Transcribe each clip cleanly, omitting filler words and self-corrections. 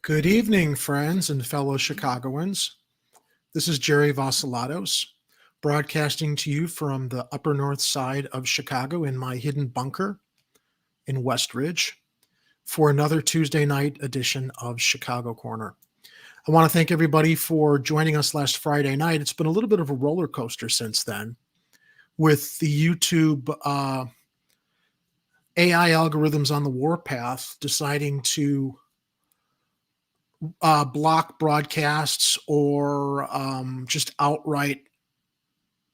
Good evening, friends and fellow Chicagoans. This is Jerry Vasilatos, broadcasting to you from the upper north side of Chicago in my hidden bunker in Westridge for another Tuesday night edition of Chicago Corner. I want to thank everybody for joining us last Friday night. It's been a little bit of a roller coaster since then with the YouTube AI algorithms on the warpath deciding to block broadcasts or just outright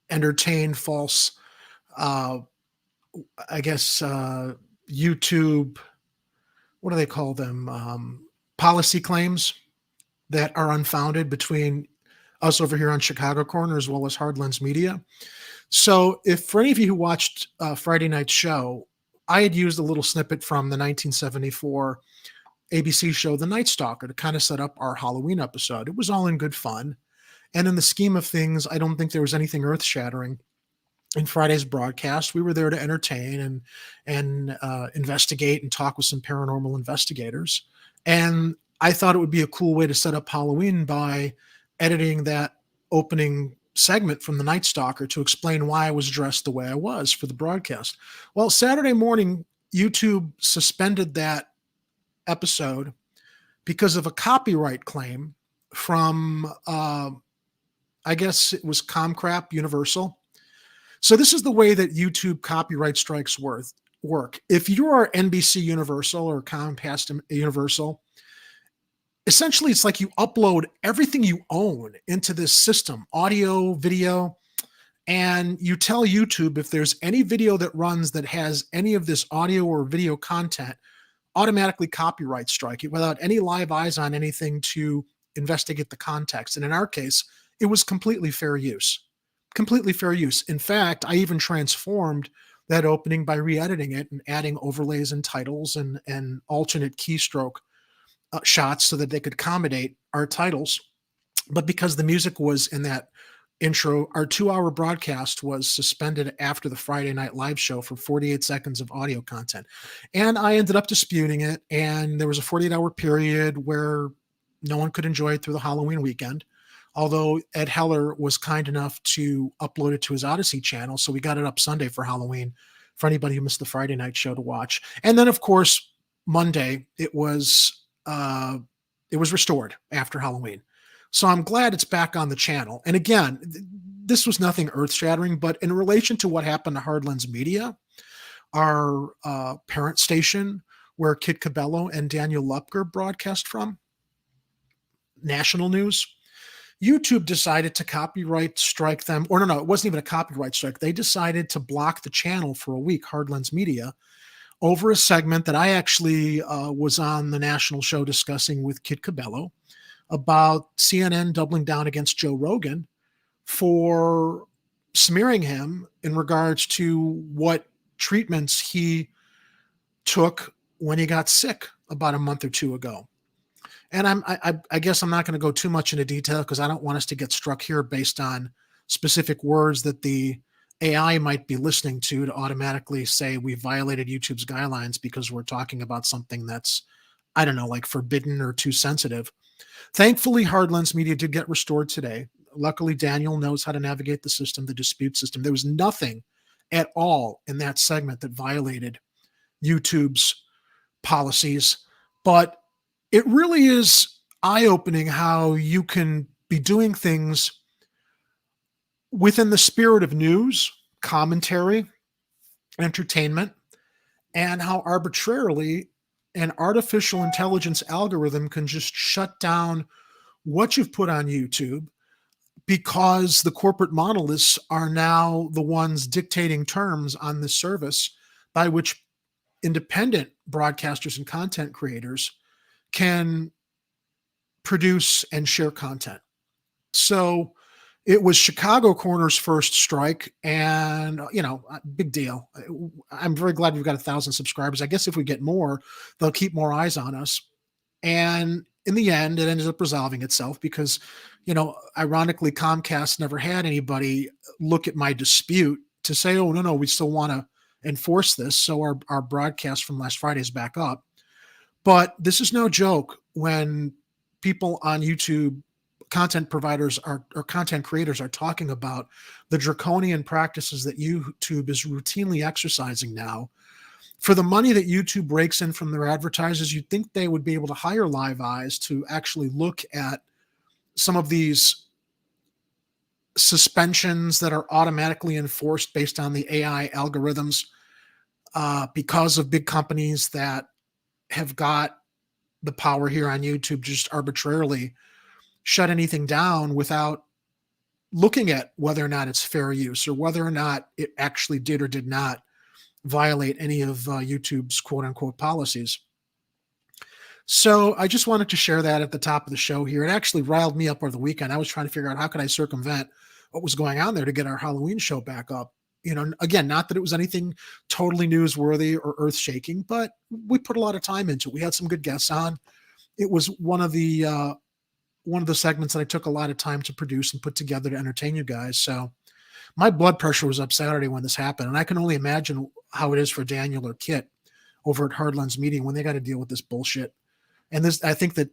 entertain false, uh, YouTube, what do they call them? Policy claims that are unfounded between us over here on Chicago Corner as well as Hardlands Media. So if for any of you who watched Friday night's show, I had used a little snippet from the 1974 ABC show The Night Stalker to kind of set up our Halloween episode. It was all in good fun. And in the scheme of things, I don't think there was anything earth-shattering in Friday's broadcast. We were there to entertain and investigate and talk with some paranormal investigators. And I thought it would be a cool way to set up Halloween by editing that opening segment from The Night Stalker to explain why I was dressed the way I was for the broadcast. Well, Saturday morning, YouTube suspended that episode because of a copyright claim from I guess it was Comcrap Universal. So this is the way that YouTube copyright strikes work. If you are NBC Universal or Comcast Universal, essentially it's like you upload everything you own into this system, audio, video, and you tell YouTube if there's any video that runs that has any of this audio or video content, automatically copyright strike it without any live eyes on anything to investigate the context. And in our case, it was completely fair use. Completely fair use. In fact, I even transformed that opening by re-editing it and adding overlays and titles and alternate keystroke shots so that they could accommodate our titles. But because the music was in that intro, our 2-hour broadcast was suspended after the Friday night live show for 48 seconds of audio content. And I ended up disputing it. And there was a 48-hour period where no one could enjoy it through the Halloween weekend. Although Ed Heller was kind enough to upload it to his Odyssey channel. So we got it up Sunday for Halloween for anybody who missed the Friday night show to watch. And then, of course, Monday, it was restored after Halloween. So I'm glad it's back on the channel. And again, this was nothing earth-shattering, but in relation to what happened to Hardlands Media, our parent station where Kit Cabello and Daniel Lupker broadcast from, national news, YouTube decided to copyright strike them. Or no, it wasn't even a copyright strike. They decided to block the channel for a week, Hardlands Media, over a segment that I actually was on the national show discussing with Kit Cabello about CNN doubling down against Joe Rogan for smearing him in regards to what treatments he took when he got sick about a month or two ago. And I guess I'm not going to go too much into detail because I don't want us to get struck here based on specific words that the AI might be listening to automatically say we violated YouTube's guidelines because we're talking about something that's, I don't know, like forbidden or too sensitive. Thankfully, Hardlands Media did get restored today. Luckily, Daniel knows how to navigate the system, the dispute system. There was nothing at all in that segment that violated YouTube's policies. But it really is eye-opening how you can be doing things within the spirit of news, commentary, entertainment, and how arbitrarily an artificial intelligence algorithm can just shut down what you've put on YouTube because the corporate monoliths are now the ones dictating terms on this service by which independent broadcasters and content creators can produce and share content. So it was Chicago Corner's first strike, and, big deal. I'm very glad we've got 1,000 subscribers. I guess if we get more, they'll keep more eyes on us. And in the end, it ended up resolving itself because, ironically, Comcast never had anybody look at my dispute to say, oh, no, we still want to enforce this. So our broadcast from last Friday is back up. But this is no joke. when people on YouTube, content providers or content creators are talking about the draconian practices that YouTube is routinely exercising now. For the money that YouTube rakes in from their advertisers, you'd think they would be able to hire Live Eyes to actually look at some of these suspensions that are automatically enforced based on the AI algorithms because of big companies that have got the power here on YouTube just arbitrarily shut anything down without looking at whether or not it's fair use or whether or not it actually did or did not violate any of YouTube's quote unquote policies. So I just wanted to share that at the top of the show here. It actually riled me up over the weekend. I was trying to figure out how could I circumvent what was going on there to get our Halloween show back up. You know, again, not that it was anything totally newsworthy or earth shaking, but we put a lot of time into it. We had some good guests on. It was one of the segments that I took a lot of time to produce and put together to entertain you guys. So my blood pressure was up Saturday when this happened. And I can only imagine how it is for Daniel or Kit over at Hardlands Media when they got to deal with this bullshit. And this, I think that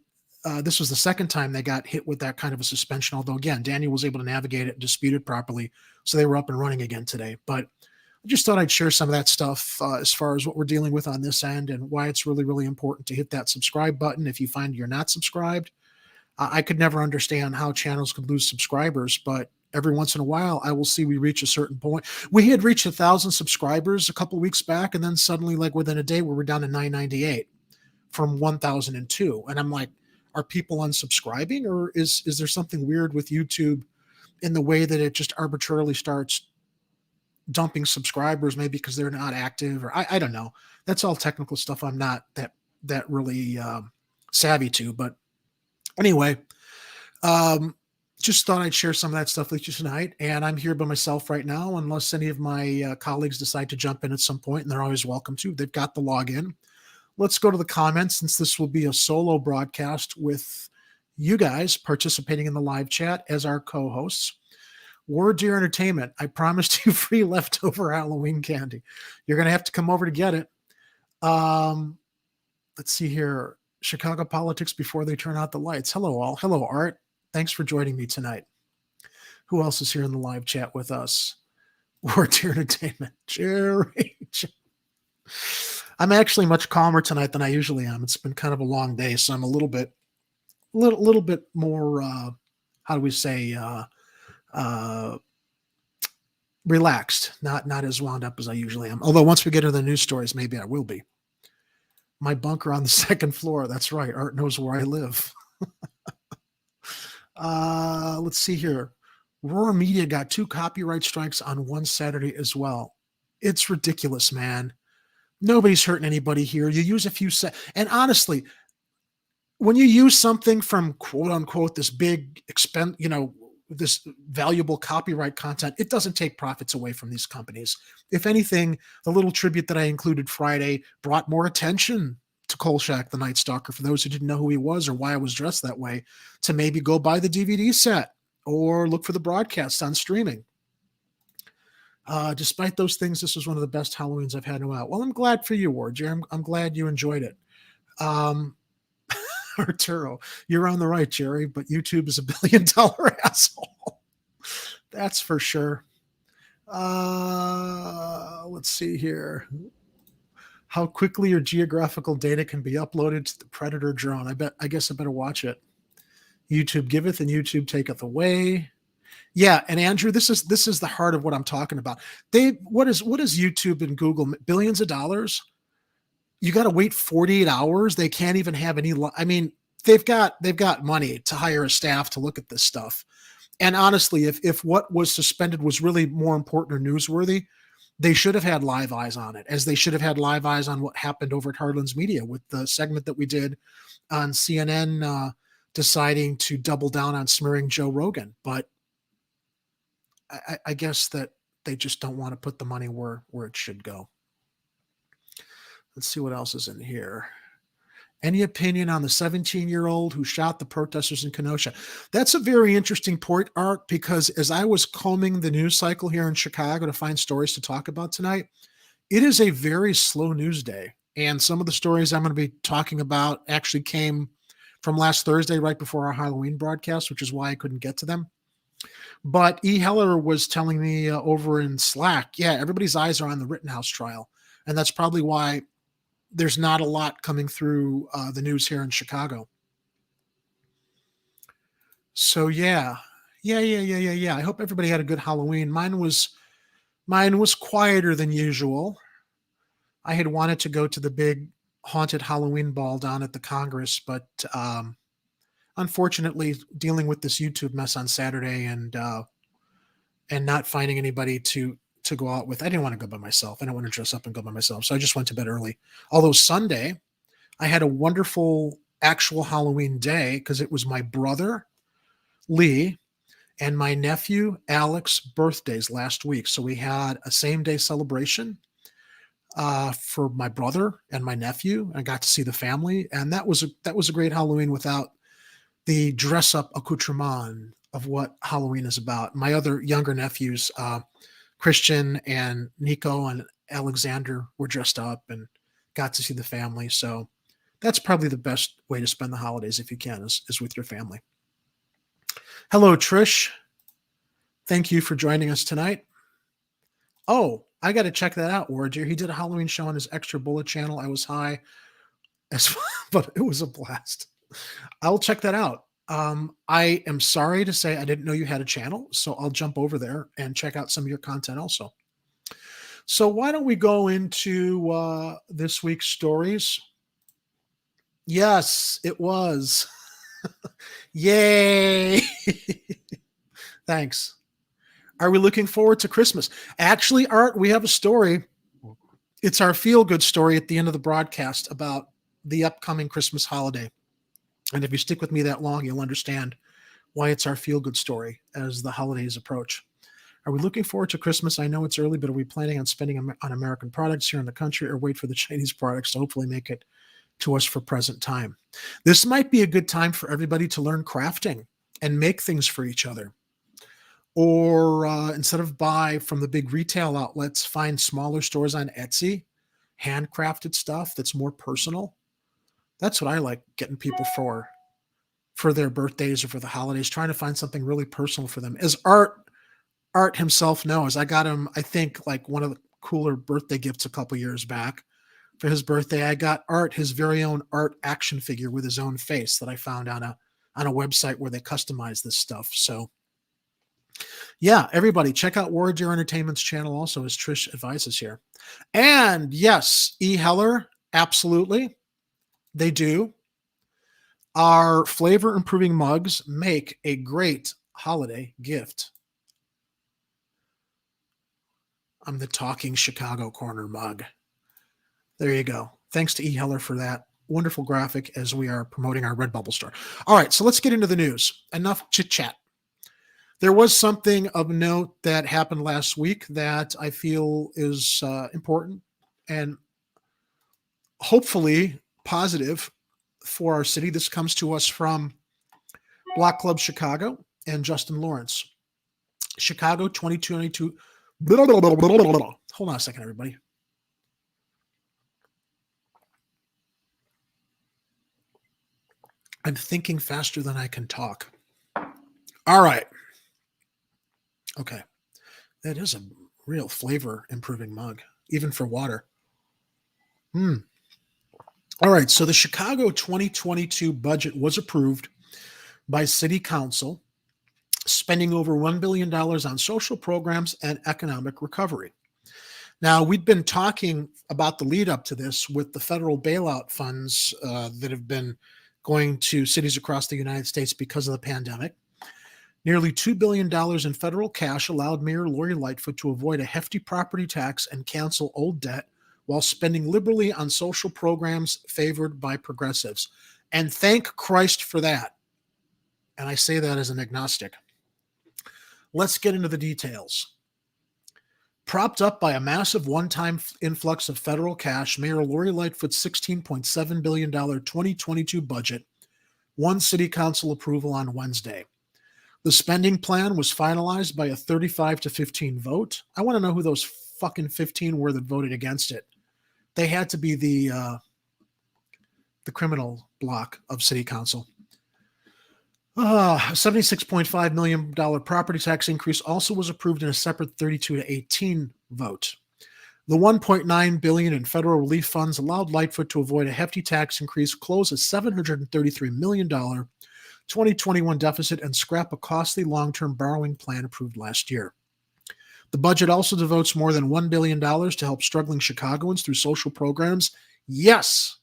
this was the second time they got hit with that kind of a suspension. Although again, Daniel was able to navigate it and dispute it properly. So they were up and running again today. But I just thought I'd share some of that stuff as far as what we're dealing with on this end and why it's really, really important to hit that subscribe button. If you find you're not subscribed, I could never understand how channels could lose subscribers, but every once in a while, I will see we reach a certain point. We had reached 1,000 subscribers a couple of weeks back, and then suddenly, like within a day, we were down to 998 from 1,002. And I'm like, are people unsubscribing, or is there something weird with YouTube in the way that it just arbitrarily starts dumping subscribers, maybe because they're not active, or I don't know. That's all technical stuff I'm not that really savvy to, but anyway, just thought I'd share some of that stuff with you tonight. And I'm here by myself right now, unless any of my colleagues decide to jump in at some point, and they're always welcome to. They've got the login. Let's go to the comments, since this will be a solo broadcast with you guys participating in the live chat as our co-hosts. Word Deer Entertainment, I promised you free leftover Halloween candy. You're going to have to come over to get it. Let's see here. Chicago politics before they turn out the lights. Hello, all. Hello, Art. Thanks for joining me tonight. Who else is here in the live chat with us? Word Deer Entertainment. Jerry. I'm actually much calmer tonight than I usually am. It's been kind of a long day, so I'm a little bit more, how do we say, relaxed, not as wound up as I usually am. Although once we get to the news stories, maybe I will be. My bunker on the second floor. That's right. Art knows where I live. Let's see here. Roar Media got 2 copyright strikes on one Saturday as well. It's ridiculous, man. Nobody's hurting anybody here. You use a few and honestly, when you use something from quote unquote this big expense, this valuable copyright content, it doesn't take profits away from these companies. If anything, the little tribute that I included Friday brought more attention to Kolchak the Night Stalker for those who didn't know who he was or why I was dressed that way, to maybe go buy the DVD set or look for the broadcast on streaming. Despite those things, this was one of the best Halloweens I've had in a while. Well, I'm glad for you, Ward. I'm glad you enjoyed it. Arturo, you're on the right, Jerry, but YouTube is $1 billion asshole. That's for sure. Let's see here. How quickly your geographical data can be uploaded to the Predator drone. I guess I better watch it. YouTube giveth and YouTube taketh away. Yeah, and Andrew, this is the heart of what I'm talking about. What is YouTube and Google, billions of dollars? You got to wait 48 hours. They can't even have any. I mean, they've got money to hire a staff to look at this stuff. And honestly, if what was suspended was really more important or newsworthy, they should have had Live Eyes on it, as they should have had Live Eyes on what happened over at Hardlands Media with the segment that we did on CNN deciding to double down on smearing Joe Rogan. But I guess that they just don't want to put the money where it should go. Let's see what else is in here. Any opinion on the 17-year-old who shot the protesters in Kenosha? That's a very interesting point, Art, because as I was combing the news cycle here in Chicago to find stories to talk about tonight, it is a very slow news day. And some of the stories I'm going to be talking about actually came from last Thursday, right before our Halloween broadcast, which is why I couldn't get to them. But E. Heller was telling me over in Slack, yeah, everybody's eyes are on the Rittenhouse trial. And that's probably why there's not a lot coming through the news here in Chicago. So yeah. I hope everybody had a good Halloween. Mine was quieter than usual. I had wanted to go to the big haunted Halloween ball down at the Congress, but unfortunately, dealing with this YouTube mess on Saturday and not finding anybody to go out with, I didn't want to go by myself. I don't want to dress up and go by myself, so I just went to bed early. Although Sunday, I had a wonderful actual Halloween day because it was my brother Lee and my nephew Alex birthdays last week, so we had a same day celebration for my brother and my nephew. I got to see the family, and that was a great Halloween without the dress up accoutrement of what Halloween is about. My other younger nephews, Christian and Nico and Alexander, were dressed up and got to see the family. So that's probably the best way to spend the holidays if you can, is with your family. Hello, Trish. Thank you for joining us tonight. Oh, I got to check that out, Warrior. He did a Halloween show on his Extra Bullet channel. I was high, but it was a blast. I'll check that out. I am sorry to say I didn't know you had a channel, so I'll jump over there and check out some of your content also. So why don't we go into this week's stories? Yes, it was. Yay! Thanks. Are we looking forward to Christmas? Actually, Art, we have a story. It's our feel-good story at the end of the broadcast about the upcoming Christmas holiday. And if you stick with me that long, you'll understand why it's our feel-good story as the holidays approach. Are we looking forward to Christmas? I know it's early, but are we planning on spending on American products here in the country, or wait for the Chinese products to hopefully make it to us for present time? This might be a good time for everybody to learn crafting and make things for each other. Or instead of buy from the big retail outlets, find smaller stores on Etsy, handcrafted stuff that's more personal. That's what I like getting people for their birthdays or for the holidays, trying to find something really personal for them. As Art himself knows, I got him, I think, like one of the cooler birthday gifts a couple years back. For his birthday, I got Art his very own Art action figure with his own face that I found on a website where they customize this stuff. So yeah, everybody check out Warrior Entertainment's channel also, as Trish advises here. And yes, E. Heller, absolutely. They do. Our flavor improving mugs make a great holiday gift. I'm the talking Chicago corner mug. There you go. Thanks to E. Heller for that wonderful graphic as we are promoting our Redbubble store. All right, so let's get into the news. Enough chit chat. There was something of note that happened last week that I feel is important and hopefully positive for our city. This comes to us from Block Club Chicago and Justin Lawrence. Chicago 2022. Hold on a second, everybody. I'm thinking faster than I can talk. All right. Okay. That is a real flavor improving mug, even for water. All right. So the Chicago 2022 budget was approved by City Council, spending over $1 billion on social programs and economic recovery. Now, we'd been talking about the lead up to this with the federal bailout funds that have been going to cities across the United States because of the pandemic. Nearly $2 billion in federal cash allowed Mayor Lori Lightfoot to avoid a hefty property tax and cancel old debt while spending liberally on social programs favored by progressives. And thank Christ for that. And I say that as an agnostic. Let's get into the details. Propped up by a massive one-time influx of federal cash, Mayor Lori Lightfoot's $16.7 billion 2022 budget won City Council approval on Wednesday. The spending plan was finalized by a 35-15 vote. I want to know who those fucking 15 were that voted against it. They had to be the criminal block of City Council. A $76.5 million property tax increase also was approved in a separate 32-18 vote. The $1.9 billion in federal relief funds allowed Lightfoot to avoid a hefty tax increase, close a $733 million 2021 deficit, and scrap a costly long-term borrowing plan approved last year. The budget also devotes more than $1 billion to help struggling Chicagoans through social programs. Yes,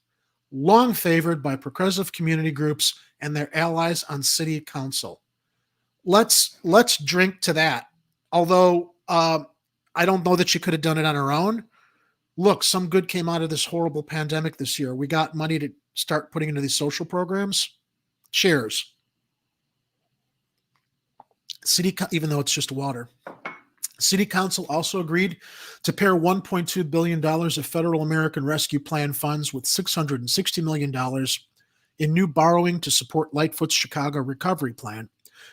long favored by progressive community groups and their allies on city council. Let's drink to that. Although I don't know that she could have done it on her own. Look, some good came out of this horrible pandemic this year. We got money to start putting into these social programs. Cheers. Even though it's just water. City Council also agreed to pair $1.2 billion of Federal American Rescue Plan funds with $660 million in new borrowing to support Lightfoot's Chicago Recovery Plan,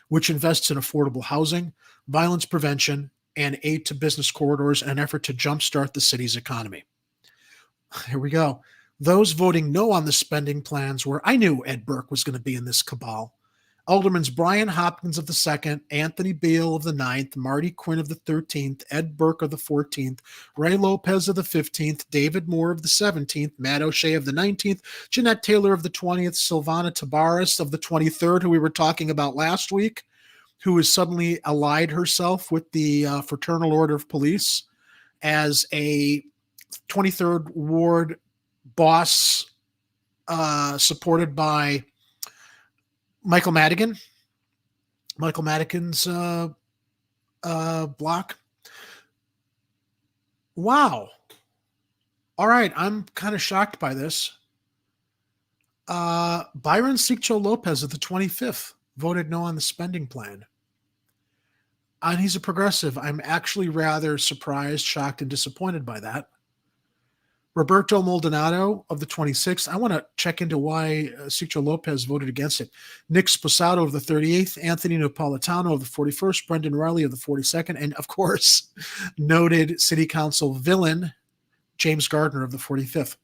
which invests in affordable housing, violence prevention, and aid to business corridors in an effort to jumpstart the city's economy. Here we go. Those voting no on the spending plans were, I knew Ed Burke was going to be in this cabal. Aldermans Brian Hopkins of the 2nd, Anthony Beale of the 9th, Marty Quinn of the 13th, Ed Burke of the 14th, Ray Lopez of the 15th, David Moore of the 17th, Matt O'Shea of the 19th, Jeanette Taylor of the 20th, Silvana Tabares of the 23rd, who we were talking about last week, who has suddenly allied herself with the Fraternal Order of Police as a 23rd Ward boss, supported by Michael Madigan's block. Wow. All right, I'm kind of shocked by this. Byron Siccho Lopez of the 25th voted no on the spending plan. And he's a progressive. I'm actually rather surprised, shocked, and disappointed by that. Roberto Maldonado of the 26th. I want to check into why Siccho Lopez voted against it. Nick Sposato of the 38th, Anthony Napolitano of the 41st, Brendan Riley of the 42nd, and of course, noted city council villain James Gardiner of the 45th.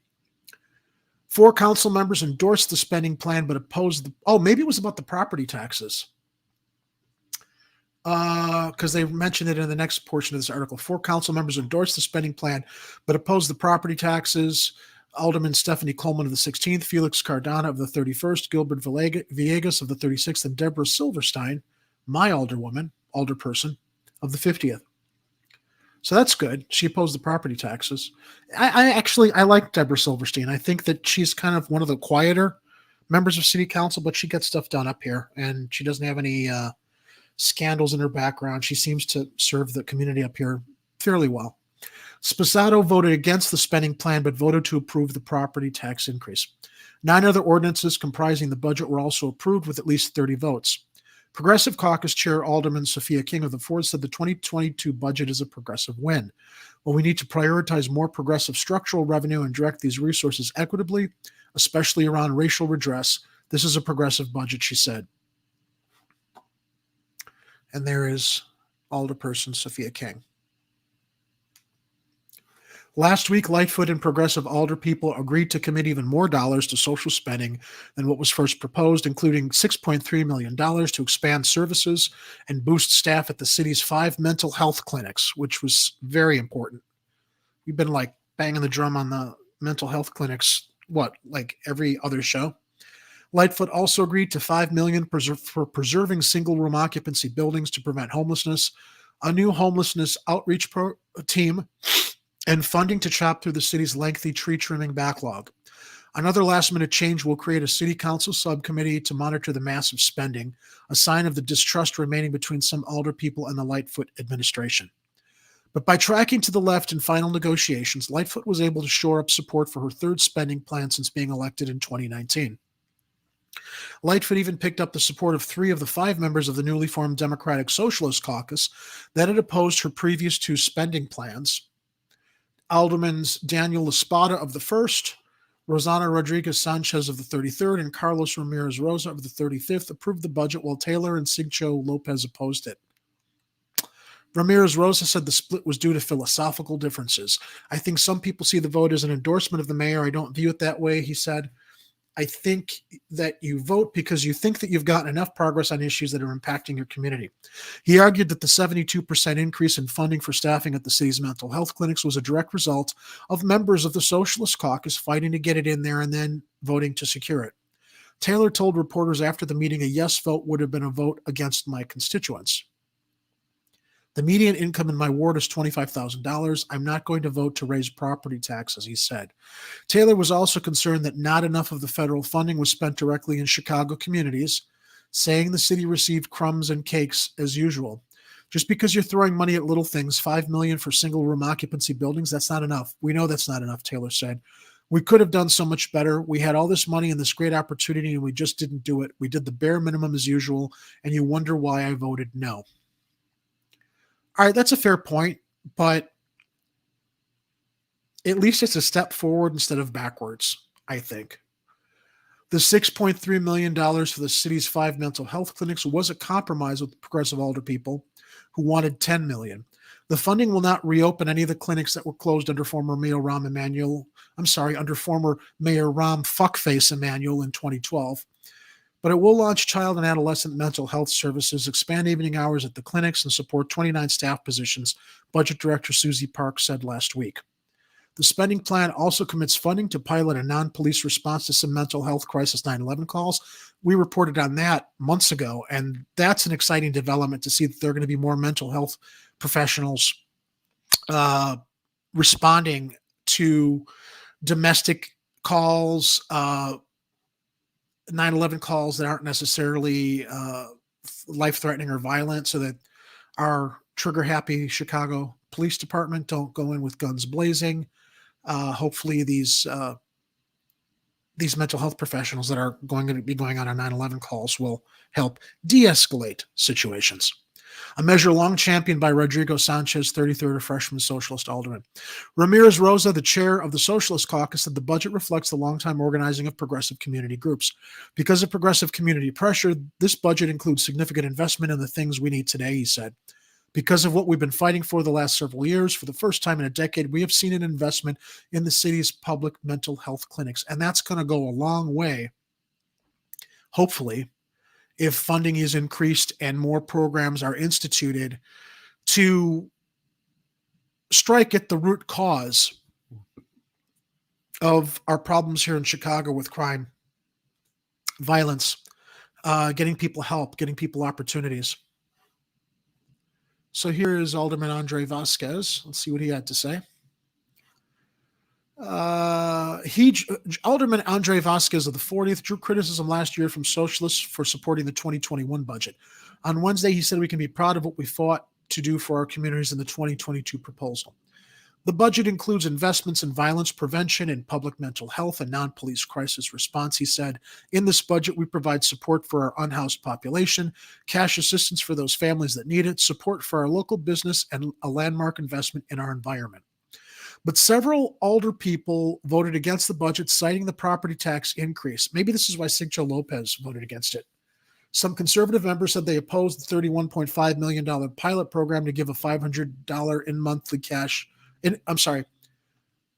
4 council members endorsed the spending plan but opposed maybe it was about the property taxes. Because they mentioned it in the next portion of this article. 4 council members endorsed the spending plan, but opposed the property taxes. Alderman Stephanie Coleman of the 16th, Felix Cardona of the 31st, Gilbert Villegas of the 36th, and Deborah Silverstein, my alderperson, of the 50th. So that's good. She opposed the property taxes. I like Deborah Silverstein. I think that she's kind of one of the quieter members of city council, but she gets stuff done up here, and she doesn't have any scandals in her background. She seems to serve the community up here fairly well. Sposato voted against the spending plan, but voted to approve the property tax increase. 9 other ordinances comprising the budget were also approved with at least 30 votes. Progressive Caucus Chair Alderman Sophia King of the 4th said the 2022 budget is a progressive win. While we need to prioritize more progressive structural revenue and direct these resources equitably, especially around racial redress, this is a progressive budget, she said. And there is Alderperson Sophia King. Last week, Lightfoot and progressive alder people agreed to commit even more dollars to social spending than what was first proposed, including $6.3 million to expand services and boost staff at the city's 5 mental health clinics, which was very important. We've been like banging the drum on the mental health clinics, like every other show. Lightfoot also agreed to $5 million for preserving single-room occupancy buildings to prevent homelessness, a new homelessness outreach team, and funding to chop through the city's lengthy tree trimming backlog. Another last-minute change will create a city council subcommittee to monitor the massive spending, a sign of the distrust remaining between some alder people and the Lightfoot administration. But by tracking to the left in final negotiations, Lightfoot was able to shore up support for her 3rd spending plan since being elected in 2019. Lightfoot even picked up the support of 3 of the 5 members of the newly formed Democratic Socialist Caucus that had opposed her previous 2 spending plans. Aldermans Daniel Espada of the 1st, Rosana Rodriguez Sanchez of the 33rd, and Carlos Ramirez Rosa of the 35th approved the budget, while Taylor and Siccho Lopez opposed it. Ramirez Rosa said the split was due to philosophical differences. I think some people see the vote as an endorsement of the mayor. I don't view it that way, he said. I think that you vote because you think that you've gotten enough progress on issues that are impacting your community. He argued that the 72% increase in funding for staffing at the city's mental health clinics was a direct result of members of the Socialist Caucus fighting to get it in there and then voting to secure it. Taylor told reporters after the meeting a yes vote would have been a vote against my constituents. The median income in my ward is $25,000. I'm not going to vote to raise property taxes, he said. Taylor was also concerned that not enough of the federal funding was spent directly in Chicago communities, saying the city received crumbs and cakes as usual. Just because you're throwing money at little things, $5 million for single-room occupancy buildings, that's not enough. We know that's not enough, Taylor said. We could have done so much better. We had all this money and this great opportunity, and we just didn't do it. We did the bare minimum as usual, and you wonder why I voted no. All right, that's a fair point, but at least it's a step forward instead of backwards, I think. The $6.3 million for the city's 5 mental health clinics was a compromise with progressive alder people who wanted $10 million. The funding will not reopen any of the clinics that were closed under former Mayor Rahm Fuckface Emanuel in 2012. But it will launch child and adolescent mental health services, expand evening hours at the clinics, and support 29 staff positions, Budget Director Susie Park said last week. The spending plan also commits funding to pilot a non-police response to some mental health crisis 9/11 calls. We reported on that months ago, and that's an exciting development to see that there are going to be more mental health professionals responding to domestic calls, 9/11 calls that aren't necessarily life-threatening or violent, so that our trigger-happy Chicago Police Department don't go in with guns blazing. Hopefully these mental health professionals that are going to be going on 9/11 calls will help de-escalate situations. A measure long championed by Rodrigo Sanchez, 33rd, a freshman socialist alderman. Ramirez Rosa, the chair of the Socialist Caucus, said the budget reflects the longtime organizing of progressive community groups. Because of progressive community pressure, this budget includes significant investment in the things we need today, he said. Because of what we've been fighting for the last several years, for the first time in a decade, we have seen an investment in the city's public mental health clinics. And that's going to go a long way, hopefully, if funding is increased and more programs are instituted to strike at the root cause of our problems here in Chicago with crime, violence, getting people help, getting people opportunities. So here is Alderman Andre Vasquez. Let's see what he had to say. Alderman Andre Vasquez of the 40th drew criticism last year from socialists for supporting the 2021 budget. On Wednesday, he said we can be proud of what we fought to do for our communities in the 2022 proposal. The budget includes investments in violence prevention and public mental health and non-police crisis response, he said. In this budget, we provide support for our unhoused population, cash assistance for those families that need it, support for our local business, and a landmark investment in our environment. But several older people voted against the budget, citing the property tax increase. Maybe this is why Sigcho Lopez voted against it. Some conservative members said they opposed the $31.5 million pilot program to give a $500 in monthly cash.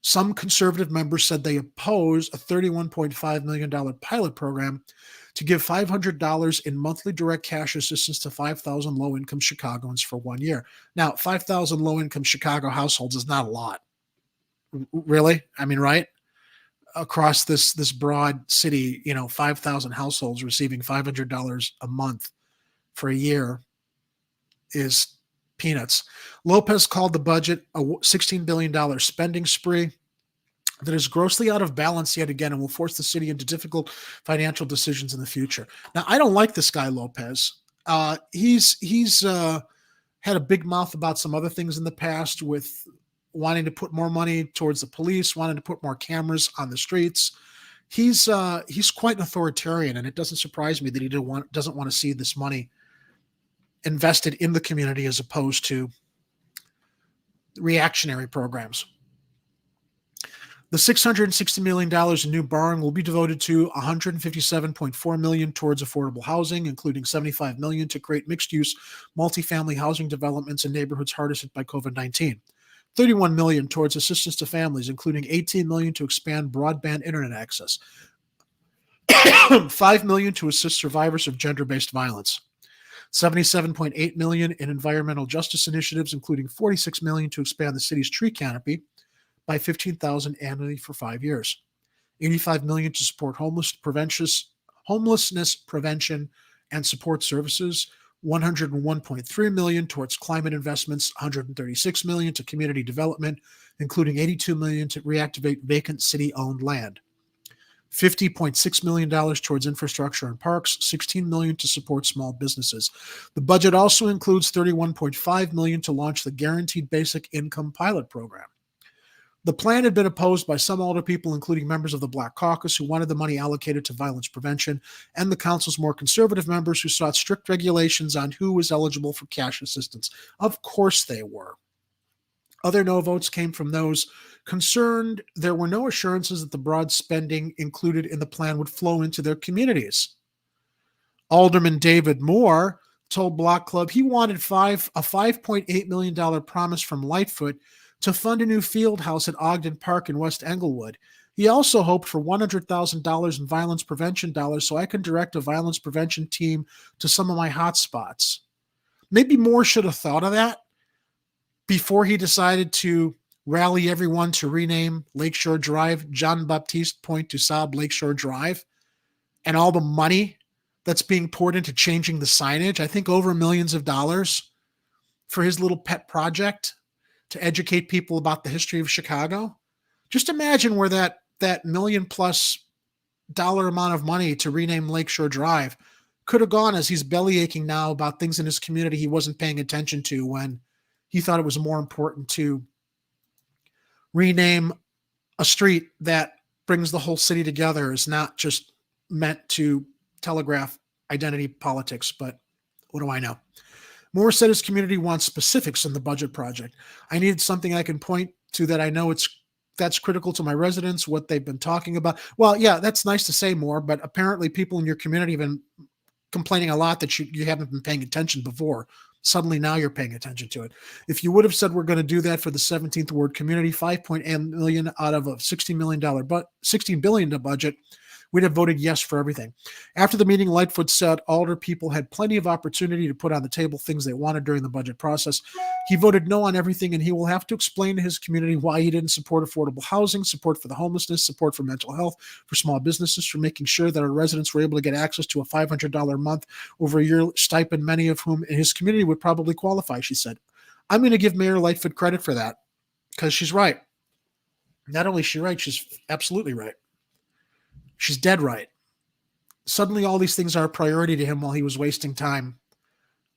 Some conservative members said they oppose a $31.5 million pilot program to give $500 in monthly direct cash assistance to 5,000 low-income Chicagoans for 1 year. Now, 5,000 low-income Chicago households is not a lot. Really? I mean, right? Across this broad city, 5,000 households receiving $500 a month for a year is peanuts. Lopez called the budget a $16 billion spending spree that is grossly out of balance yet again and will force the city into difficult financial decisions in the future. Now, I don't like this guy, Lopez. He's had a big mouth about some other things in the past, with wanting to put more money towards the police, wanting to put more cameras on the streets. He's quite an authoritarian, and it doesn't surprise me that he doesn't want to see this money invested in the community as opposed to reactionary programs. The $660 million in new borrowing will be devoted to $157.4 million towards affordable housing, including $75 million to create mixed-use multifamily housing developments in neighborhoods hardest hit by COVID-19. $31 million towards assistance to families, including $18 million to expand broadband internet access. $5 million to assist survivors of gender-based violence. $77.8 million in environmental justice initiatives, including $46 million to expand the city's tree canopy by 15,000 annually for 5 years. $85 million to support homelessness prevention and support services. $101.3 million towards climate investments. $136 million to community development, including $82 million to reactivate vacant city-owned land. $50.6 million towards infrastructure and parks, $16 million to support small businesses. The budget also includes $31.5 million to launch the Guaranteed Basic Income Pilot Program. The plan had been opposed by some older people, including members of the Black Caucus, who wanted the money allocated to violence prevention, and the council's more conservative members, who sought strict regulations on who was eligible for cash assistance. Of course they were. Other no votes came from those concerned there were no assurances that the broad spending included in the plan would flow into their communities. Alderman David Moore told Block Club he wanted a $5.8 million promise from Lightfoot to fund a new field house at Ogden Park in West Englewood. He also hoped for $100,000 in violence prevention dollars so I could direct a violence prevention team to some of my hot spots. Maybe Moore should have thought of that before he decided to rally everyone to rename Lakeshore Drive Jean Baptiste Point du Sable Lakeshore Drive, and all the money that's being poured into changing the signage. I think over millions of dollars for his little pet project to educate people about the history of Chicago. Just imagine where that $1 million+ amount of money to rename Lakeshore Drive could have gone, as he's belly aching now about things in his community he wasn't paying attention to when he thought it was more important to rename a street that brings the whole city together, is not just meant to telegraph identity politics. But what do I know? Moore said his community wants specifics in the budget project. I needed something I can point to that I know that's critical to my residents, what they've been talking about. Well, yeah, that's nice to say, Moore, but apparently people in your community have been complaining a lot that you haven't been paying attention before. Suddenly now you're paying attention to it. If you would have said we're going to do that for the 17th ward community, $5.8 million out of a $16 billion budget, we'd have voted yes for everything. After the meeting, Lightfoot said alder people had plenty of opportunity to put on the table things they wanted during the budget process. He voted no on everything, and he will have to explain to his community why he didn't support affordable housing, support for the homelessness, support for mental health, for small businesses, for making sure that our residents were able to get access to a $500 a month over a year stipend, many of whom in his community would probably qualify, she said. I'm going to give Mayor Lightfoot credit for that, because she's right. Not only is she right, she's absolutely right. She's dead right. Suddenly all these things are a priority to him while he was wasting time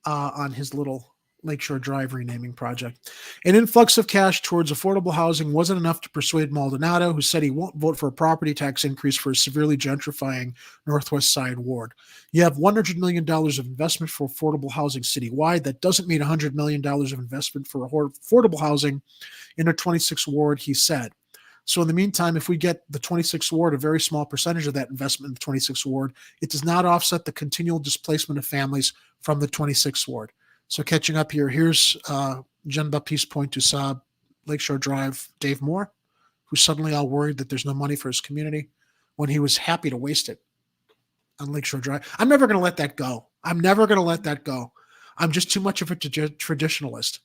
on his little Lakeshore Drive renaming project. An influx of cash towards affordable housing wasn't enough to persuade Maldonado, who said he won't vote for a property tax increase for a severely gentrifying Northwest Side ward. You have $100 million of investment for affordable housing citywide. That doesn't mean $100 million of investment for affordable housing in a 26th ward, he said. So in the meantime, if we get the 26th ward, a very small percentage of that investment in the 26th ward, it does not offset the continual displacement of families from the 26th ward. So catching up here, here's Jean-Baptiste Point du Sable, Lakeshore Drive, Dave Moore, who's suddenly all worried that there's no money for his community when he was happy to waste it on Lakeshore Drive. I'm never going to let that go. I'm just too much of a traditionalist.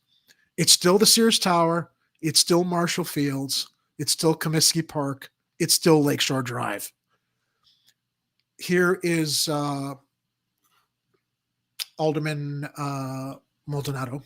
It's still the Sears Tower. It's still Marshall Fields. It's still Comiskey Park. It's still Lakeshore Drive. Here is Alderman Maldonado.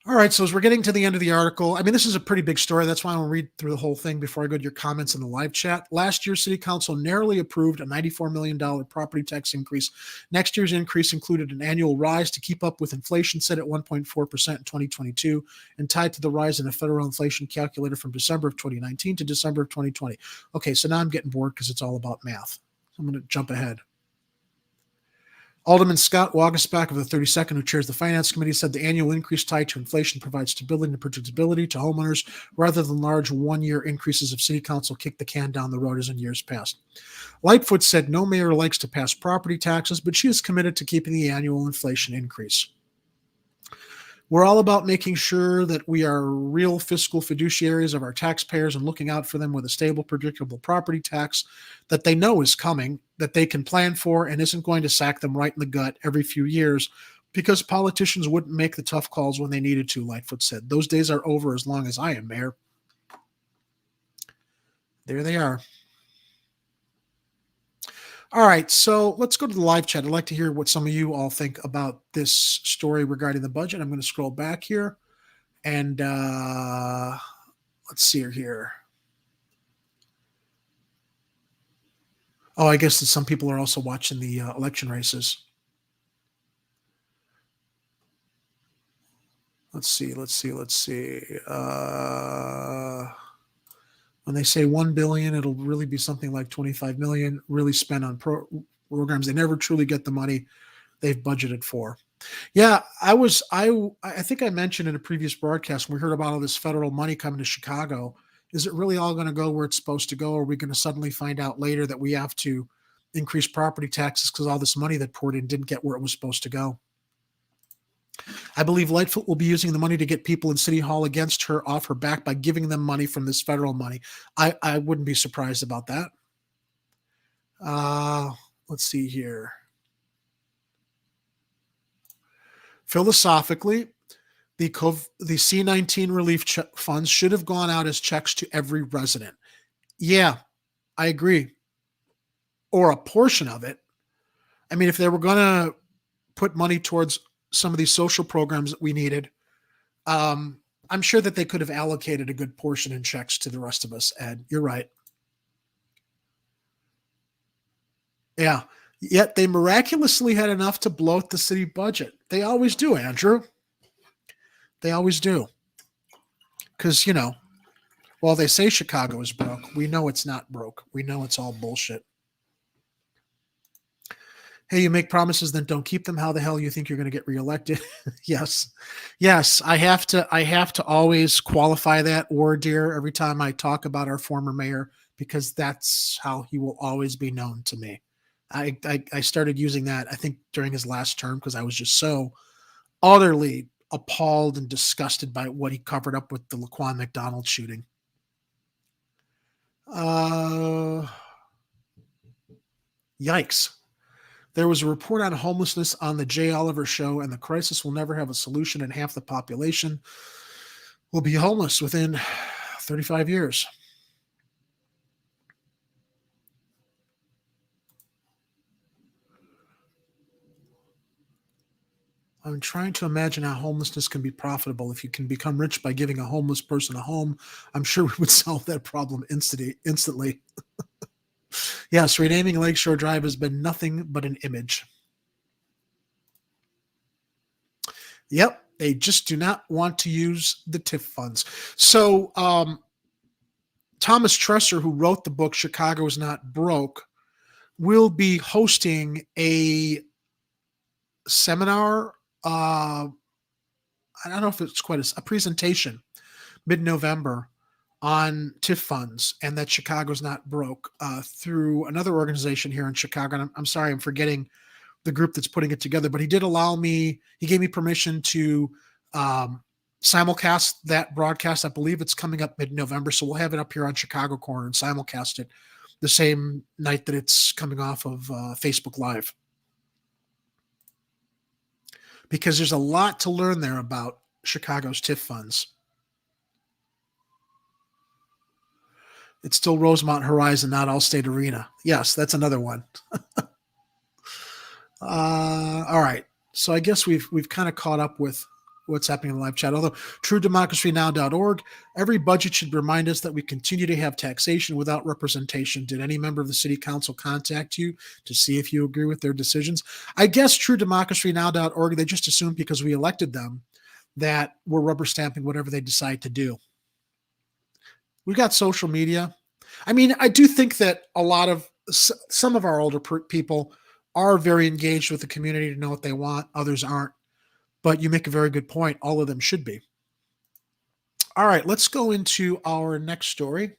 All right, so as we're getting to the end of the article, I mean, this is a pretty big story. That's why I want to read through the whole thing before I go to your comments in the live chat. Last year, City Council narrowly approved a $94 million property tax increase. Next year's increase included an annual rise to keep up with inflation set at 1.4% in 2022 and tied to the rise in a federal inflation calculator from December of 2019 to December of 2020. Okay, so now I'm getting bored because it's all about math. I'm going to jump ahead. Alderman Scott Wagasback of the 32nd, who chairs the Finance Committee, said the annual increase tied to inflation provides stability and predictability to homeowners rather than large one-year increases if City Council kicked the can down the road as in years past. Lightfoot said no mayor likes to pass property taxes, but she is committed to keeping the annual inflation increase. We're all about making sure that we are real fiscal fiduciaries of our taxpayers and looking out for them with a stable, predictable property tax that they know is coming, that they can plan for, and isn't going to sack them right in the gut every few years because politicians wouldn't make the tough calls when they needed to, Lightfoot said. Those days are over as long as I am mayor. There they are. All right, so let's go to the live chat. I'd like to hear what some of you all think about this story regarding the budget. I'm going to scroll back here, and let's see here. Oh, I guess that some people are also watching the election races. Let's see. When they say 1 billion, it'll really be something like 25 million really spent on programs. They never truly get the money they've budgeted for. Yeah, I think I mentioned in a previous broadcast when we heard about all this federal money coming to Chicago, is it really all going to go where it's supposed to go? Or are we going to suddenly find out later that we have to increase property taxes because all this money that poured in didn't get where it was supposed to go? I believe Lightfoot will be using the money to get people in City Hall against her off her back by giving them money from this federal money. I wouldn't be surprised about that. Let's see here. Philosophically, the C-19 relief funds should have gone out as checks to every resident. Yeah, I agree. Or a portion of it. I mean, if they were going to put money towards some of these social programs that we needed, I'm sure that they could have allocated a good portion in checks to the rest of us, Ed. You're right. Yeah. Yet they miraculously had enough to bloat the city budget. They always do, Andrew. They always do. Because, while they say Chicago is broke, we know it's not broke. We know it's all bullshit. Hey, you make promises, then don't keep them. How the hell you think you're going to get reelected? Yes. I have to always qualify that word, dear, every time I talk about our former mayor, because that's how he will always be known to me. I started using that, I think, during his last term because I was just so utterly appalled and disgusted by what he covered up with the Laquan McDonald shooting. Yikes. There was a report on homelessness on the Jay Oliver show, and the crisis will never have a solution, and half the population will be homeless within 35 years. I'm trying to imagine how homelessness can be profitable. If you can become rich by giving a homeless person a home, I'm sure we would solve that problem instantly. Yes, renaming Lakeshore Drive has been nothing but an image. Yep, they just do not want to use the TIF funds. So Thomas Tresser, who wrote the book Chicago is Not Broke, will be hosting a seminar. I don't know if it's quite a presentation mid-November on TIF funds and that Chicago's not broke through another organization here in Chicago. And I'm sorry, I'm forgetting the group that's putting it together, but he did he gave me permission to simulcast that broadcast. I believe it's coming up mid-November. So we'll have it up here on Chicago Corner and simulcast it the same night that it's coming off of Facebook Live. Because there's a lot to learn there about Chicago's TIF funds. It's still Rosemont Horizon, not Allstate Arena. Yes, that's another one. All right. So I guess we've kind of caught up with what's happening in the live chat. Although truedemocracynow.org, every budget should remind us that we continue to have taxation without representation. Did any member of the city council contact you to see if you agree with their decisions? I guess truedemocracynow.org, they just assume because we elected them that we're rubber stamping whatever they decide to do. We've got social media. I mean, I do think that some of our older people are very engaged with the community to know what they want. Others aren't. But you make a very good point. All of them should be. All right, let's go into our next story,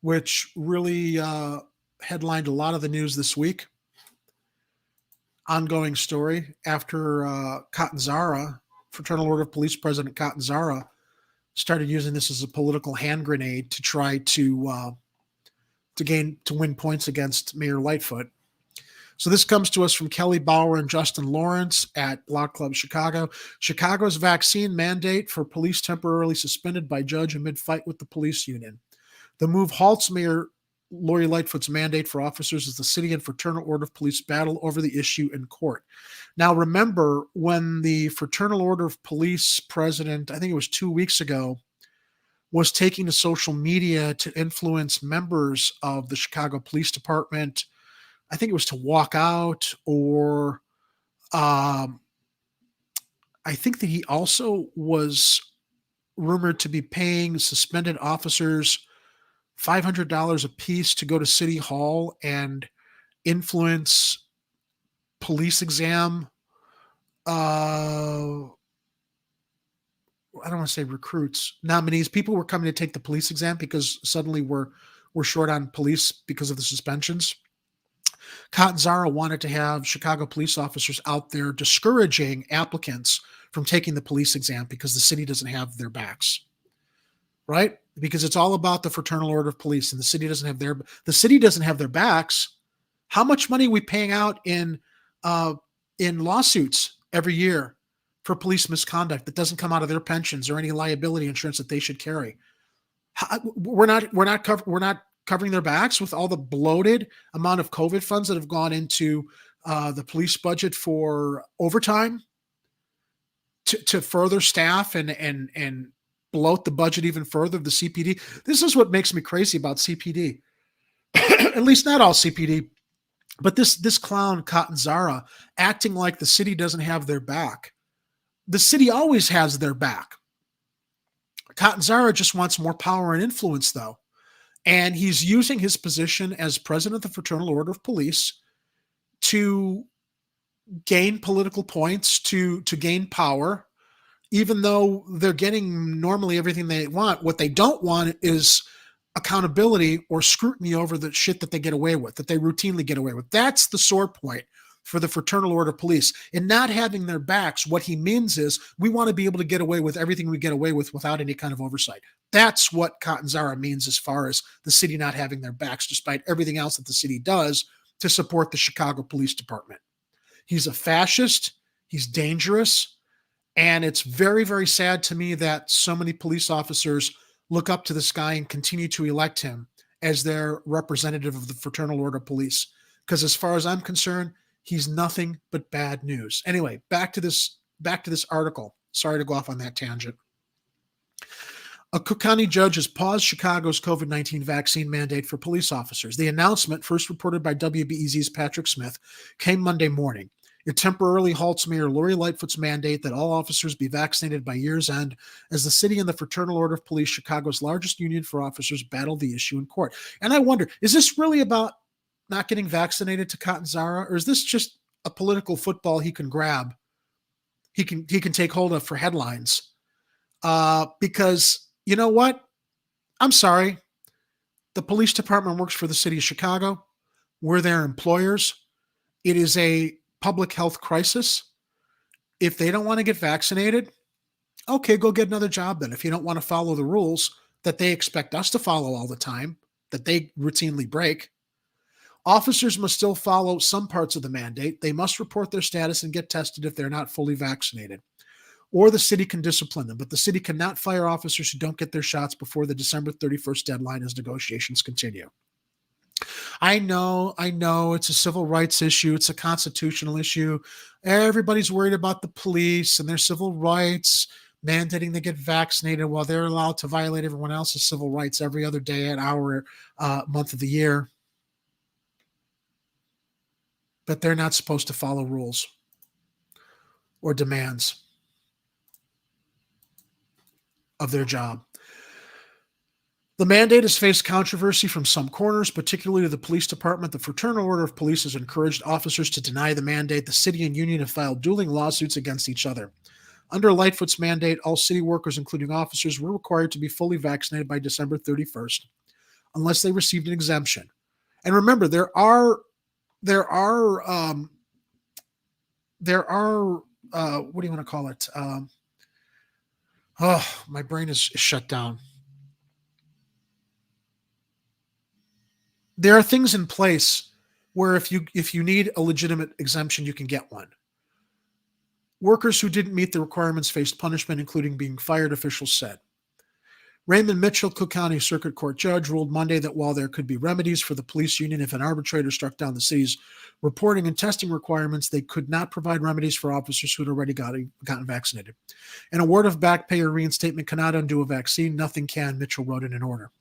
which really headlined a lot of the news this week. Ongoing story after Catanzara Fraternal Order of Police President Catanzara started using this as a political hand grenade to try to win points against Mayor Lightfoot. So this comes to us from Kelly Bauer and Justin Lawrence at Law Club Chicago. Chicago's vaccine mandate for police temporarily suspended by judge amid fight with the police union. The move halts Mayor Lori Lightfoot's mandate for officers as the city and Fraternal Order of Police battle over the issue in court. Now, remember when the Fraternal Order of Police president, I think it was 2 weeks ago, was taking to social media to influence members of the Chicago Police Department. I think it was to walk out, or I think that he also was rumored to be paying suspended officers $500 a piece to go to City Hall and influence police exam. I don't want to say recruits, nominees. People were coming to take the police exam because suddenly we're short on police because of the suspensions. Catanzara wanted to have Chicago police officers out there discouraging applicants from taking the police exam because the city doesn't have their backs, right? Because it's all about the Fraternal Order of Police, and the city doesn't have their backs. How much money are we paying out in lawsuits every year for police misconduct that doesn't come out of their pensions or any liability insurance that they should carry? We're not covering their backs with all the bloated amount of COVID funds that have gone into the police budget for overtime to further staff and bloat the budget even further of the CPD. This is what makes me crazy about CPD. At least not all CPD, but this clown Catanzara acting like the city doesn't have their back. The city always has their back. Catanzara just wants more power and influence, though. And he's using his position as president of the Fraternal Order of Police to gain political points, to gain power, even though they're getting normally everything they want. What they don't want is accountability or scrutiny over the shit that they get away with, that they routinely get away with. That's the sore point for the Fraternal Order of Police. In not having their backs, what he means is we want to be able to get away with everything we get away with without any kind of oversight. That's what Catanzara means as far as the city not having their backs, despite everything else that the city does to support the Chicago Police Department. He's a fascist. He's dangerous. And it's very, very sad to me that so many police officers look up to this guy and continue to elect him as their representative of the Fraternal Order of Police. Because as far as I'm concerned, he's nothing but bad news. Anyway, back to this article. Sorry to go off on that tangent. A Cook County judge has paused Chicago's COVID-19 vaccine mandate for police officers. The announcement, first reported by WBEZ's Patrick Smith, came Monday morning. It temporarily halts Mayor Lori Lightfoot's mandate that all officers be vaccinated by year's end as the city and the Fraternal Order of Police, Chicago's largest union for officers, battle the issue in court. And I wonder, is this really about not getting vaccinated to Catanzara, or is this just a political football he can grab? He can take hold of for headlines. Because you know what? I'm sorry. The police department works for the city of Chicago. We're their employers. It is a public health crisis. If they don't want to get vaccinated, okay, go get another job then. If you don't want to follow the rules that they expect us to follow all the time, that they routinely break, officers must still follow some parts of the mandate. They must report their status and get tested if they're not fully vaccinated. Or the city can discipline them, but the city cannot fire officers who don't get their shots before the December 31st deadline as negotiations continue. I know, it's a civil rights issue. It's a constitutional issue. Everybody's worried about the police and their civil rights, mandating they get vaccinated while they're allowed to violate everyone else's civil rights every other day, an hour, month of the year. But they're not supposed to follow rules or demands of their job. The mandate has faced controversy from some corners, particularly the police department. The Fraternal Order of Police has encouraged officers to deny the mandate. The city and union have filed dueling lawsuits against each other. Under Lightfoot's mandate, all city workers, including officers, were required to be fully vaccinated by December 31st, unless they received an exemption. And remember, there are what do you want to call it? Oh, my brain is shut down. There are things in place where if you need a legitimate exemption, you can get one. Workers who didn't meet the requirements faced punishment, including being fired, officials said. Raymond Mitchell, Cook County Circuit Court judge, ruled Monday that while there could be remedies for the police union if an arbitrator struck down the city's reporting and testing requirements, they could not provide remedies for officers who had already gotten vaccinated. An award of back pay or reinstatement cannot undo a vaccine. Nothing can, Mitchell wrote in an order.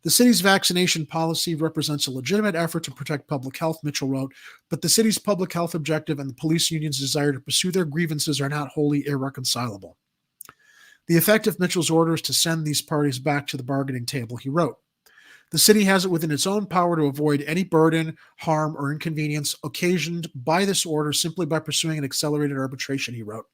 The city's vaccination policy represents a legitimate effort to protect public health, Mitchell wrote, but the city's public health objective and the police union's desire to pursue their grievances are not wholly irreconcilable. The effect of Mitchell's order is to send these parties back to the bargaining table, he wrote. The city has it within its own power to avoid any burden, harm, or inconvenience occasioned by this order simply by pursuing an accelerated arbitration, he wrote.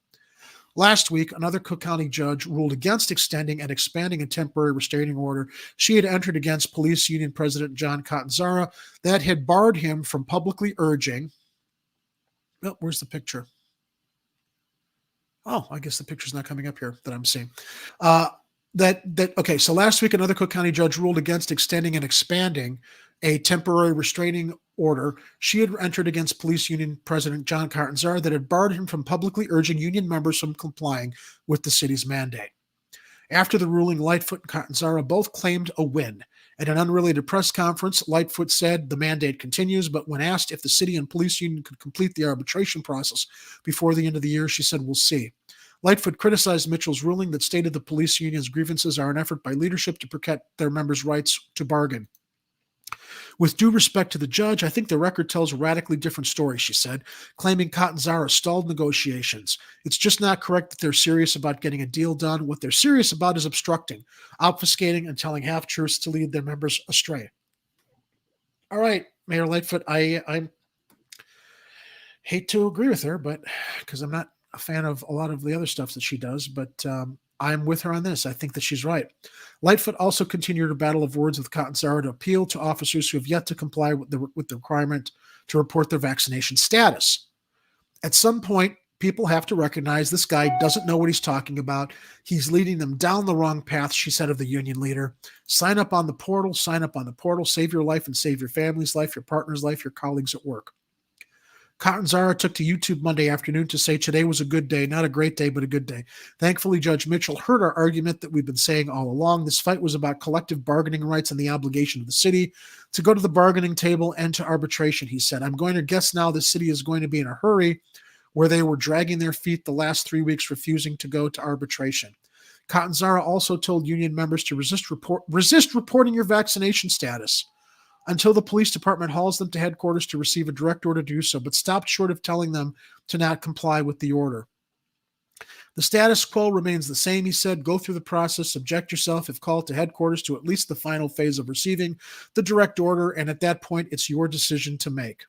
Last week, another Cook County judge ruled against extending and expanding a temporary restraining order she had entered against police union president John Catanzara that had barred him from publicly urging. Oh, where's the picture? Oh, I guess the picture's not coming up here that I'm seeing. Okay, so last week, another Cook County judge ruled against extending and expanding a temporary restraining order she had entered against police union president John Catanzara that had barred him from publicly urging union members from complying with the city's mandate. After the ruling, Lightfoot and Catanzara both claimed a win. At an unrelated press conference, Lightfoot said the mandate continues, but when asked if the city and police union could complete the arbitration process before the end of the year, she said, "We'll see." Lightfoot criticized Mitchell's ruling that stated the police union's grievances are an effort by leadership to protect their members' rights to bargain. With due respect to the judge, I think the record tells a radically different story, she said, claiming Catanzara stalled negotiations. It's just not correct that they're serious about getting a deal done. What they're serious about is obstructing, obfuscating, and telling half-truths to lead their members astray. All right, Mayor Lightfoot, I hate to agree with her, but because I'm not a fan of a lot of the other stuff that she does, but I'm with her on this. I think that she's right. Lightfoot also continued a battle of words with Catanzara to appeal to officers who have yet to comply with the requirement to report their vaccination status. At some point, people have to recognize this guy doesn't know what he's talking about. He's leading them down the wrong path, she said of the union leader. Sign up on the portal, save your life and save your family's life, your partner's life, your colleagues at work. Catanzara took to YouTube Monday afternoon to say today was a good day, not a great day, but a good day. Thankfully, Judge Mitchell heard our argument that we've been saying all along. This fight was about collective bargaining rights and the obligation of the city to go to the bargaining table and to arbitration, he said. I'm going to guess now the city is going to be in a hurry where they were dragging their feet the last 3 weeks, refusing to go to arbitration. Catanzara also told union members to resist reporting your vaccination status until the police department hauls them to headquarters to receive a direct order to do so, but stopped short of telling them to not comply with the order. The status quo remains the same, he said. Go through the process, subject yourself, if called to headquarters, to at least the final phase of receiving the direct order, and at that point, it's your decision to make.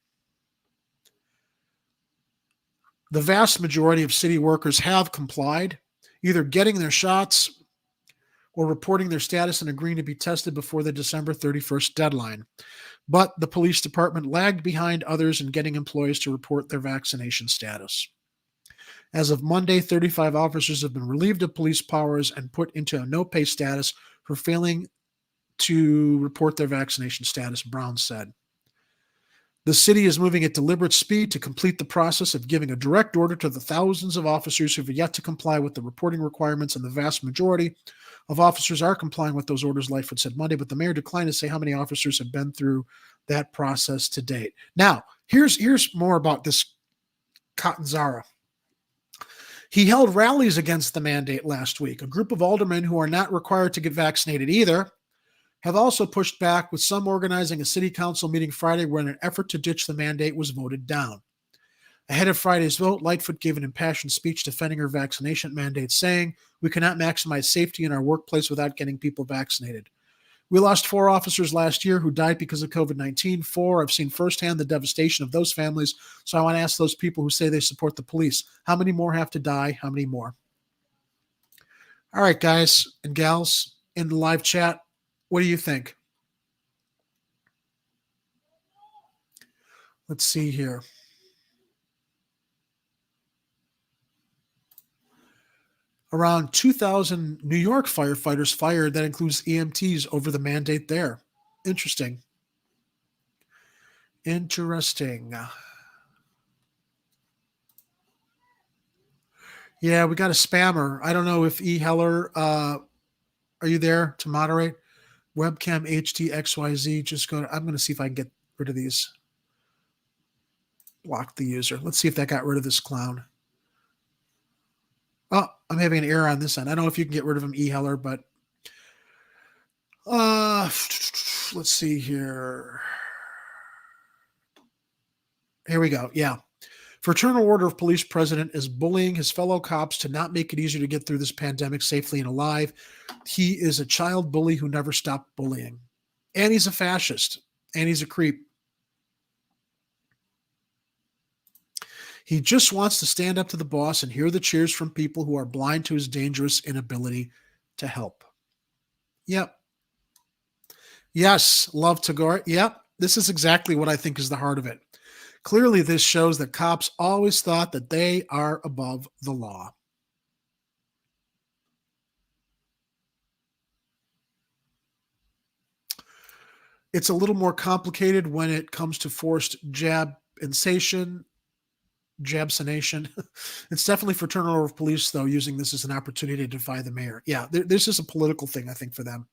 The vast majority of city workers have complied, either getting their shots or reporting their status and agreeing to be tested before the December 31st deadline. But the police department lagged behind others in getting employees to report their vaccination status. As of Monday, 35 officers have been relieved of police powers and put into a no-pay status for failing to report their vaccination status, Brown said. The city is moving at deliberate speed to complete the process of giving a direct order to the thousands of officers who have yet to comply with the reporting requirements, and the vast majority of officers are complying with those orders, Lightfoot said Monday, but the mayor declined to say how many officers have been through that process to date. Now, here's more about this Catanzara. He held rallies against the mandate last week. A group of aldermen who are not required to get vaccinated either have also pushed back, with some organizing a city council meeting Friday where an effort to ditch the mandate was voted down. Ahead of Friday's vote, Lightfoot gave an impassioned speech defending her vaccination mandate, saying, "We cannot maximize safety in our workplace without getting people vaccinated. We lost 4 officers last year who died because of COVID-19. 4, I've seen firsthand the devastation of those families, so I want to ask those people who say they support the police, how many more have to die? How many more?" All right, guys and gals in the live chat, what do you think? Let's see here. Around 2,000 New York firefighters fired. That includes EMTs over the mandate there. Interesting. Interesting. Yeah, we got a spammer. I don't know if E. Heller, are you there to moderate? Webcam HTXYZ. Just go. I'm going to see if I can get rid of these. Block the user. Let's see if that got rid of this clown. Oh, I'm having an error on this end. I don't know if you can get rid of him, E. Heller, but let's see here. Here we go. Yeah. Fraternal Order of Police president is bullying his fellow cops to not make it easier to get through this pandemic safely and alive. He is a child bully who never stopped bullying. And he's a fascist. And he's a creep. He just wants to stand up to the boss and hear the cheers from people who are blind to his dangerous inability to help. Yep. Yes, love Tagore. Yep. This is exactly what I think is the heart of it. Clearly, this shows that cops always thought that they are above the law. It's a little more complicated when it comes to forced jabination. It's definitely Fraternal Order of Police, though, using this as an opportunity to defy the mayor. Yeah, this is a political thing, I think, for them.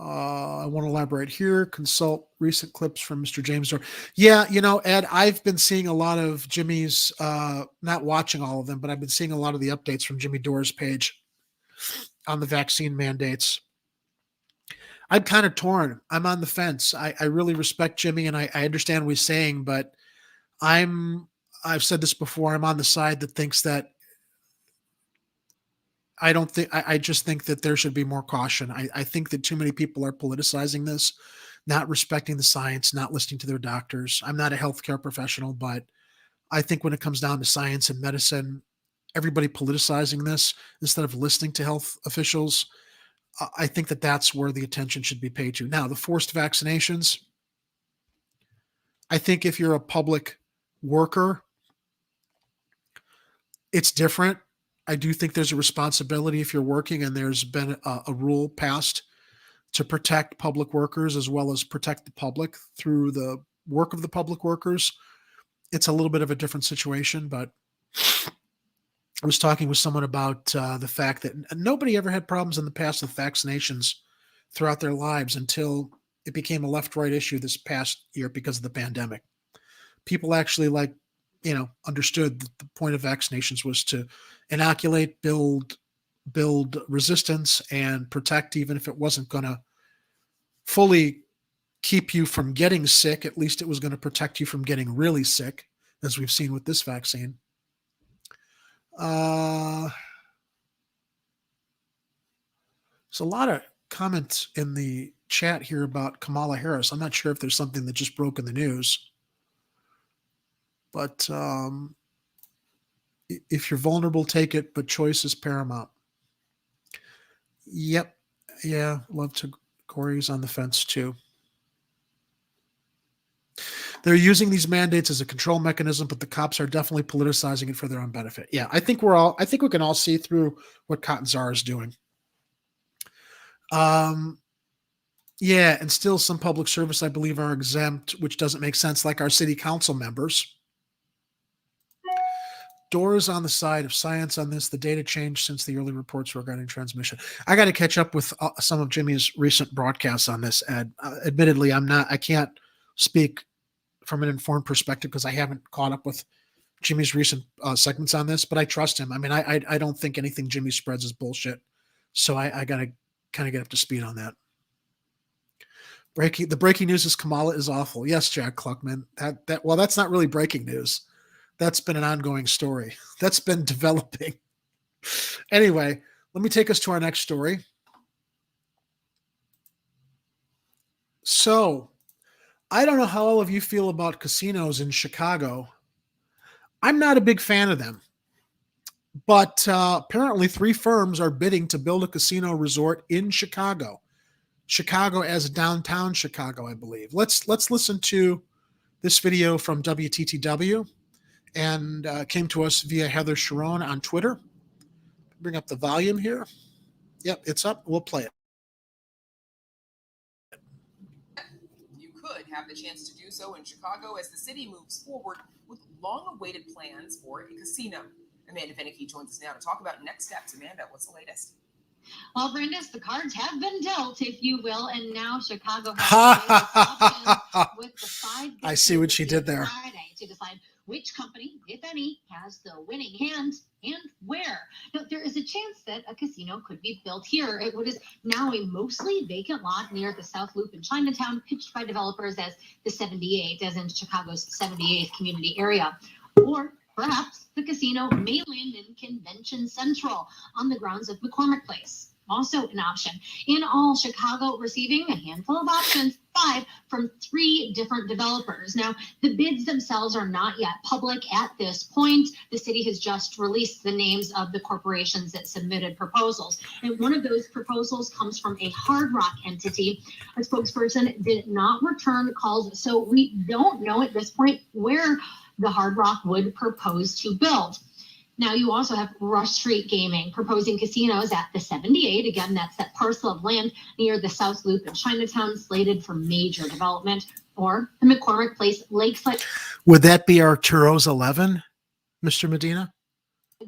I want to elaborate here. Consult recent clips from Mr. James Dorr. Yeah, Ed, I've been seeing a lot of Jimmy's, not watching all of them, but I've been seeing a lot of the updates from Jimmy Dore's page on the vaccine mandates. I'm kind of torn. I'm on the fence. I really respect Jimmy, and I understand what he's saying, but I've said this before, I'm on the side that thinks that I just think that there should be more caution. I think that too many people are politicizing this, not respecting the science, not listening to their doctors. I'm not a healthcare professional, but I think when it comes down to science and medicine, everybody politicizing this instead of listening to health officials, I think that that's where the attention should be paid to. Now, the forced vaccinations, I think if you're a public worker, it's different. I do think there's a responsibility if you're working and there's been a rule passed to protect public workers as well as protect the public through the work of the public workers. It's a little bit of a different situation, but I was talking with someone about the fact that nobody ever had problems in the past with vaccinations throughout their lives until it became a left-right issue this past year because of the pandemic. People actually understood that the point of vaccinations was to inoculate, build resistance, and protect, even if it wasn't going to fully keep you from getting sick. At least it was going to protect you from getting really sick, as we've seen with this vaccine. There's a lot of comments in the chat here about Kamala Harris. I'm not sure if there's something that just broke in the news. But if you're vulnerable, take it, but choice is paramount. Yep. Yeah, love to. Corey's on the fence too. They're using these mandates as a control mechanism, but the cops are definitely politicizing it for their own benefit. Yeah, I think we can all see through what Catanzaro is doing. Yeah, and still some public service, I believe, are exempt, which doesn't make sense, like our city council members. Doors on the side of science on this. The data changed since the early reports regarding transmission. I got to catch up with some of Jimmy's recent broadcasts on this, Ed. Admittedly, I can't speak from an informed perspective because I haven't caught up with Jimmy's recent segments on this, but I trust him. I mean, I don't think anything Jimmy spreads is bullshit. So I got to kind of get up to speed on that. The breaking news is Kamala is awful. Yes, Jack Kluckman. Well, that's not really breaking news. That's been an ongoing story. That's been developing. Anyway, let me take us to our next story. So, I don't know how all of you feel about casinos in Chicago. I'm not a big fan of them. But apparently 3 firms are bidding to build a casino resort in Chicago. Chicago as downtown Chicago, I believe. Let's listen to this video from WTTW and came to us via Heather Sharon on Twitter. Bring up the volume here. Yep, it's up. We'll play it. You could have the chance to do so in Chicago as the city moves forward with long-awaited plans for a casino. Amanda Finicky joins us now to talk about next steps. Amanda, what's the latest? Well, Brandis, the cards have been dealt, if you will, and now Chicago has with the 5 I see what she did there. Friday to decide which company, if any, has the winning hand and where. Now, there is a chance that a casino could be built here at what is now a mostly vacant lot near the South Loop in Chinatown, pitched by developers as the 78, as in Chicago's 78th community area. Or perhaps the casino may land in Convention Central on the grounds of McCormick Place. Also an option. In all, Chicago receiving a handful of options, 5 from 3 different developers. Now, the bids themselves are not yet public at this point. The city has just released the names of the corporations that submitted proposals. And one of those proposals comes from a Hard Rock entity. A spokesperson did not return calls, so we don't know at this point where the Hard Rock would propose to build. Now, you also have Rush Street Gaming proposing casinos at the 78. Again, that's that parcel of land near the South Loop in Chinatown, slated for major development. Or the McCormick Place Lakeside. Would that be Arturo's 11, Mr. Medina?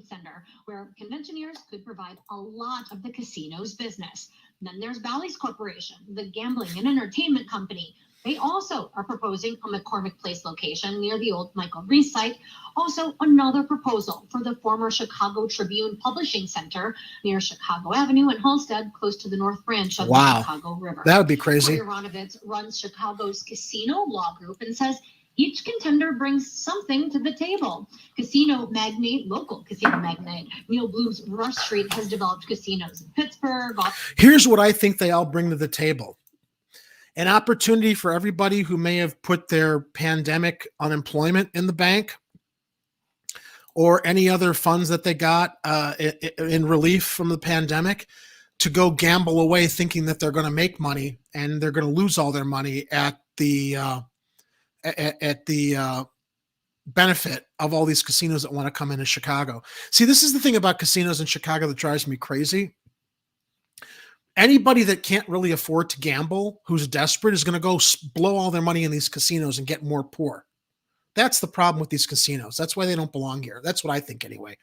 Center, where conventioneers could provide a lot of the casino's business. And then there's Bally's Corporation, the gambling and entertainment company. They also are proposing a McCormick Place location near the old Michael Reese site. Also, another proposal for the former Chicago Tribune Publishing Center near Chicago Avenue and Halstead, close to the North Branch of the Chicago River. That would be crazy. Aronovitz runs Chicago's casino law group and says each contender brings something to the table. Local casino magnate Neil Bloom's Rush Street has developed casinos in Pittsburgh. Here's what I think they all bring to the table. An opportunity for everybody who may have put their pandemic unemployment in the bank or any other funds that they got in relief from the pandemic to go gamble away thinking that they're going to make money and they're going to lose all their money at the benefit of all these casinos that want to come into Chicago. See, this is the thing about casinos in Chicago that drives me crazy. Anybody that can't really afford to gamble, who's desperate, is going to go blow all their money in these casinos and get more poor. That's the problem with these casinos. That's why they don't belong here. That's what I think anyway.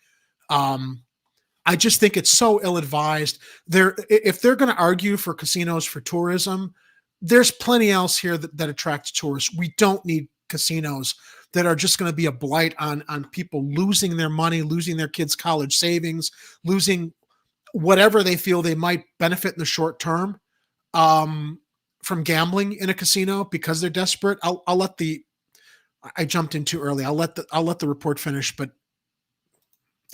I just think it's so ill-advised. If they're going to argue for casinos for tourism, there's plenty else here that attracts tourists. We don't need casinos that are just going to be a blight on people losing their money, losing their kids' college savings, losing whatever they feel they might benefit in the short term from gambling in a casino because they're desperate. I jumped in too early. I'll let the report finish, but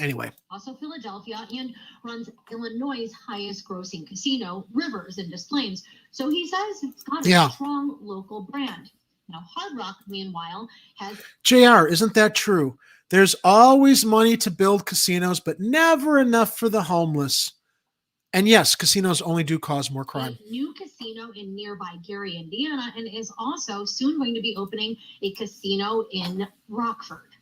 anyway. Also Philadelphia and runs Illinois' highest grossing casino, Rivers in Des Plaines. So he says it's got a strong local brand. Now, Hard Rock, meanwhile, has... JR, isn't that true? There's always money to build casinos, but never enough for the homeless. And yes, casinos only do cause more crime. A new casino in nearby Gary, Indiana, and is also soon going to be opening a casino in Rockford.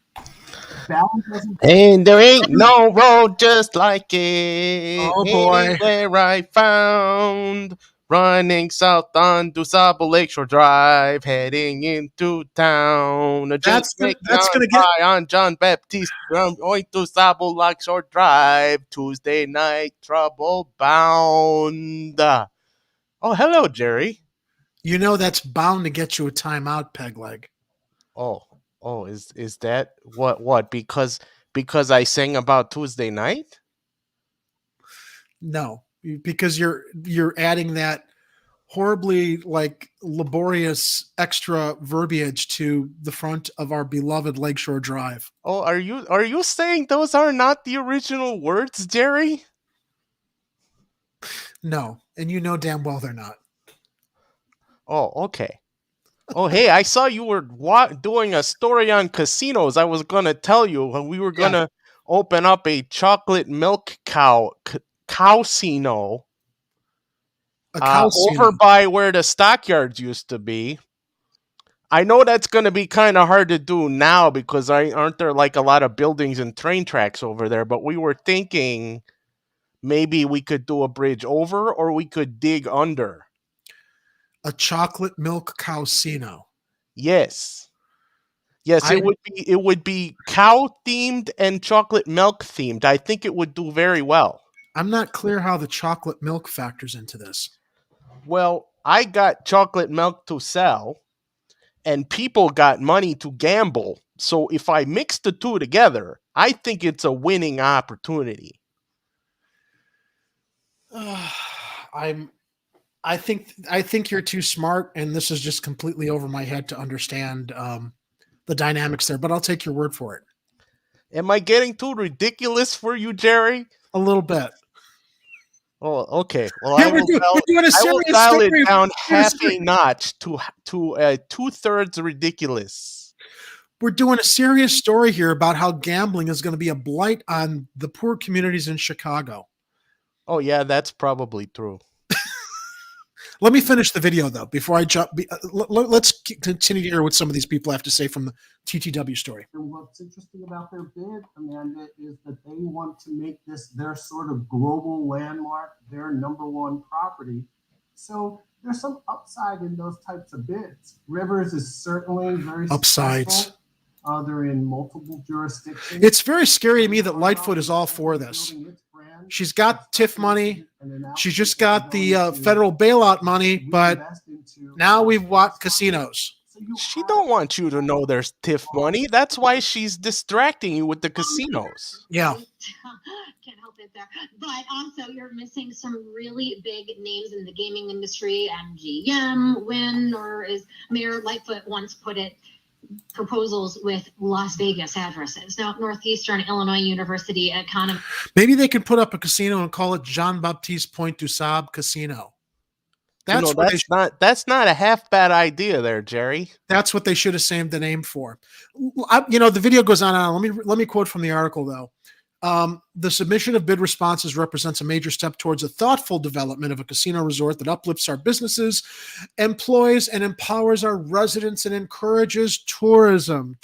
And there ain't no road just like it. Oh boy. Anywhere I found. Running south on DuSable Lakeshore Drive, heading into town. That's going to get on John Baptiste going to DuSable Lakeshore Drive. Tuesday night trouble bound. Oh, hello, Jerry. You know that's bound to get you a timeout, Pegleg. Oh, is that what? Because I sang about Tuesday night? No. Because you're adding that horribly laborious extra verbiage to the front of our beloved Lakeshore Drive. Oh, are you saying those are not the original words, Jerry? No, and you know damn well they're not. Oh, okay. Oh, hey, I saw you were doing a story on casinos. I was gonna tell you we were gonna open up a chocolate milk cowsino over by where the stockyards used to be. I know that's going to be kind of hard to do now because aren't there like a lot of buildings and train tracks over there? But we were thinking maybe we could do a bridge over or we could dig under. A chocolate milk calcino. Yes. Yes, it would be cow themed and chocolate milk themed. I think it would do very well. I'm not clear how the chocolate milk factors into this. Well, I got chocolate milk to sell and people got money to gamble. So if I mix the two together, I think it's a winning opportunity. I think you're too smart, and this is just completely over my head to understand the dynamics there. But I'll take your word for it. Am I getting too ridiculous for you, Jerry? A little bit. Oh, okay. Well, Yeah, I will dial it down half a notch to 2/3 ridiculous. We're doing a serious story here about how gambling is going to be a blight on the poor communities in Chicago. Oh, yeah, that's probably true. Let me finish the video, though, before I jump. Let's continue to hear what some of these people have to say from the TTW story. And what's interesting about their bid, Amanda, is that they want to make this their sort of global landmark, their number one property. So there's some upside in those types of bids. Rivers is certainly very upsides. Successful. They're in multiple jurisdictions. It's very scary to me that Lightfoot is all for this. She's got TIF money. She's just got the federal bailout money, but now we've got casinos. She don't want you to know there's TIF money. That's why she's distracting you with the casinos. Yeah. Can't help it there. But also, you're missing some really big names in the gaming industry. MGM, Wynn, or as Mayor Lightfoot once put it, proposals with Las Vegas addresses. Now, Northeastern Illinois University economy. Maybe they could put up a casino and call it Jean Baptiste Point du Sable Casino. That's not a half bad idea there, Jerry. That's what they should have saved the name for. The video goes on and on. Let me quote from the article, though. The submission of bid responses represents a major step towards a thoughtful development of a casino resort that uplifts our businesses, employs and empowers our residents, and encourages tourism.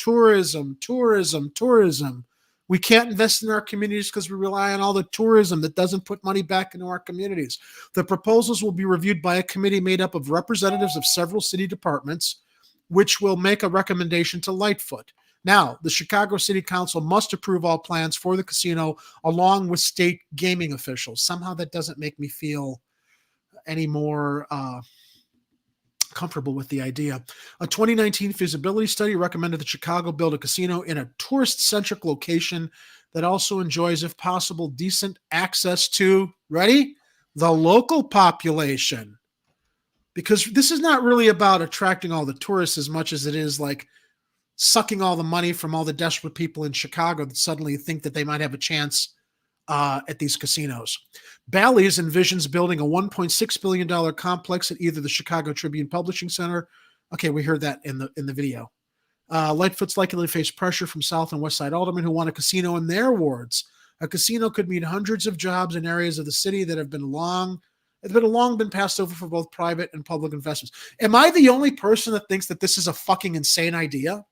We can't invest in our communities because we rely on all the tourism that doesn't put money back into our communities. The proposals will be reviewed by a committee made up of representatives of several city departments, which will make a recommendation to Lightfoot. Now, the Chicago City Council must approve all plans for the casino along with state gaming officials. Somehow that doesn't make me feel any more comfortable with the idea. A 2019 feasibility study recommended that Chicago build a casino in a tourist-centric location that also enjoys, if possible, decent access to, ready, the local population. Because this is not really about attracting all the tourists as much as it is like sucking all the money from all the desperate people in Chicago that suddenly think that they might have a chance at these casinos. Bally's envisions building a $1.6 billion complex at either the Chicago Tribune Publishing Center. Okay, we heard that in the video. Lightfoot's likely to face pressure from South and West Side aldermen who want a casino in their wards. A casino could mean hundreds of jobs in areas of the city that have long been passed over for both private and public investments. Am I the only person that thinks that this is a fucking insane idea?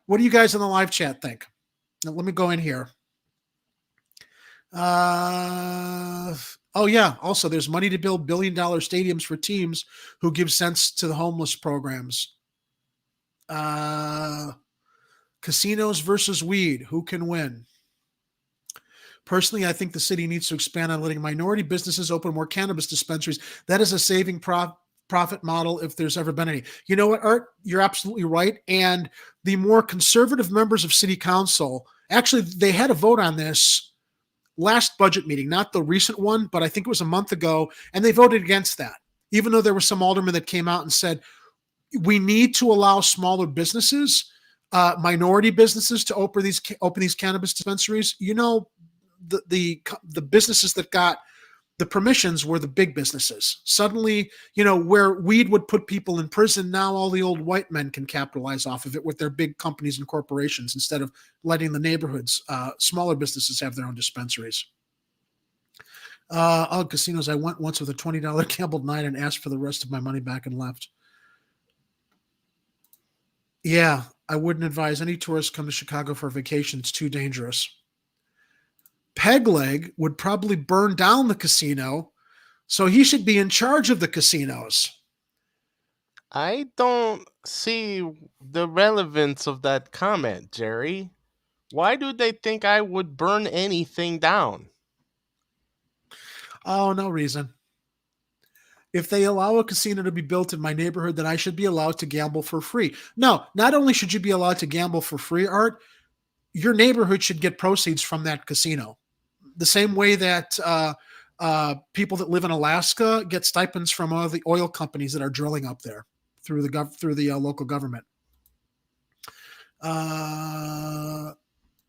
What do you guys in the live chat think? Now, let me go in here. Oh, yeah. Also, there's money to build billion-dollar stadiums for teams who give cents to the homeless programs. Casinos versus weed. Who can win? Personally, I think the city needs to expand on letting minority businesses open more cannabis dispensaries. That is a saving profit model if there's ever been any. You know what, Art? You're absolutely right. And the more conservative members of city council, actually, they had a vote on this last budget meeting, not the recent one, but I think it was a month ago, and they voted against that, even though there were some aldermen that came out and said, we need to allow smaller businesses, minority businesses to open these cannabis dispensaries. You know, the businesses that got the permissions were the big businesses. Suddenly, you know, where weed would put people in prison, now all the old white men can capitalize off of it with their big companies and corporations instead of letting the neighborhoods, smaller businesses have their own dispensaries. Casinos. I went once with a $20 gambled night and asked for the rest of my money back and left. Yeah, I wouldn't advise any tourists come to Chicago for a vacation. It's too dangerous. Pegleg would probably burn down the casino, so he should be in charge of the casinos. I don't see the relevance of that comment, Jerry. Why do they think I would burn anything down? Oh, no reason. If they allow a casino to be built in my neighborhood, then I should be allowed to gamble for free. No, not only should you be allowed to gamble for free, Art, your neighborhood should get proceeds from that casino. The same way that people that live in Alaska get stipends from all the oil companies that are drilling up there through the local government.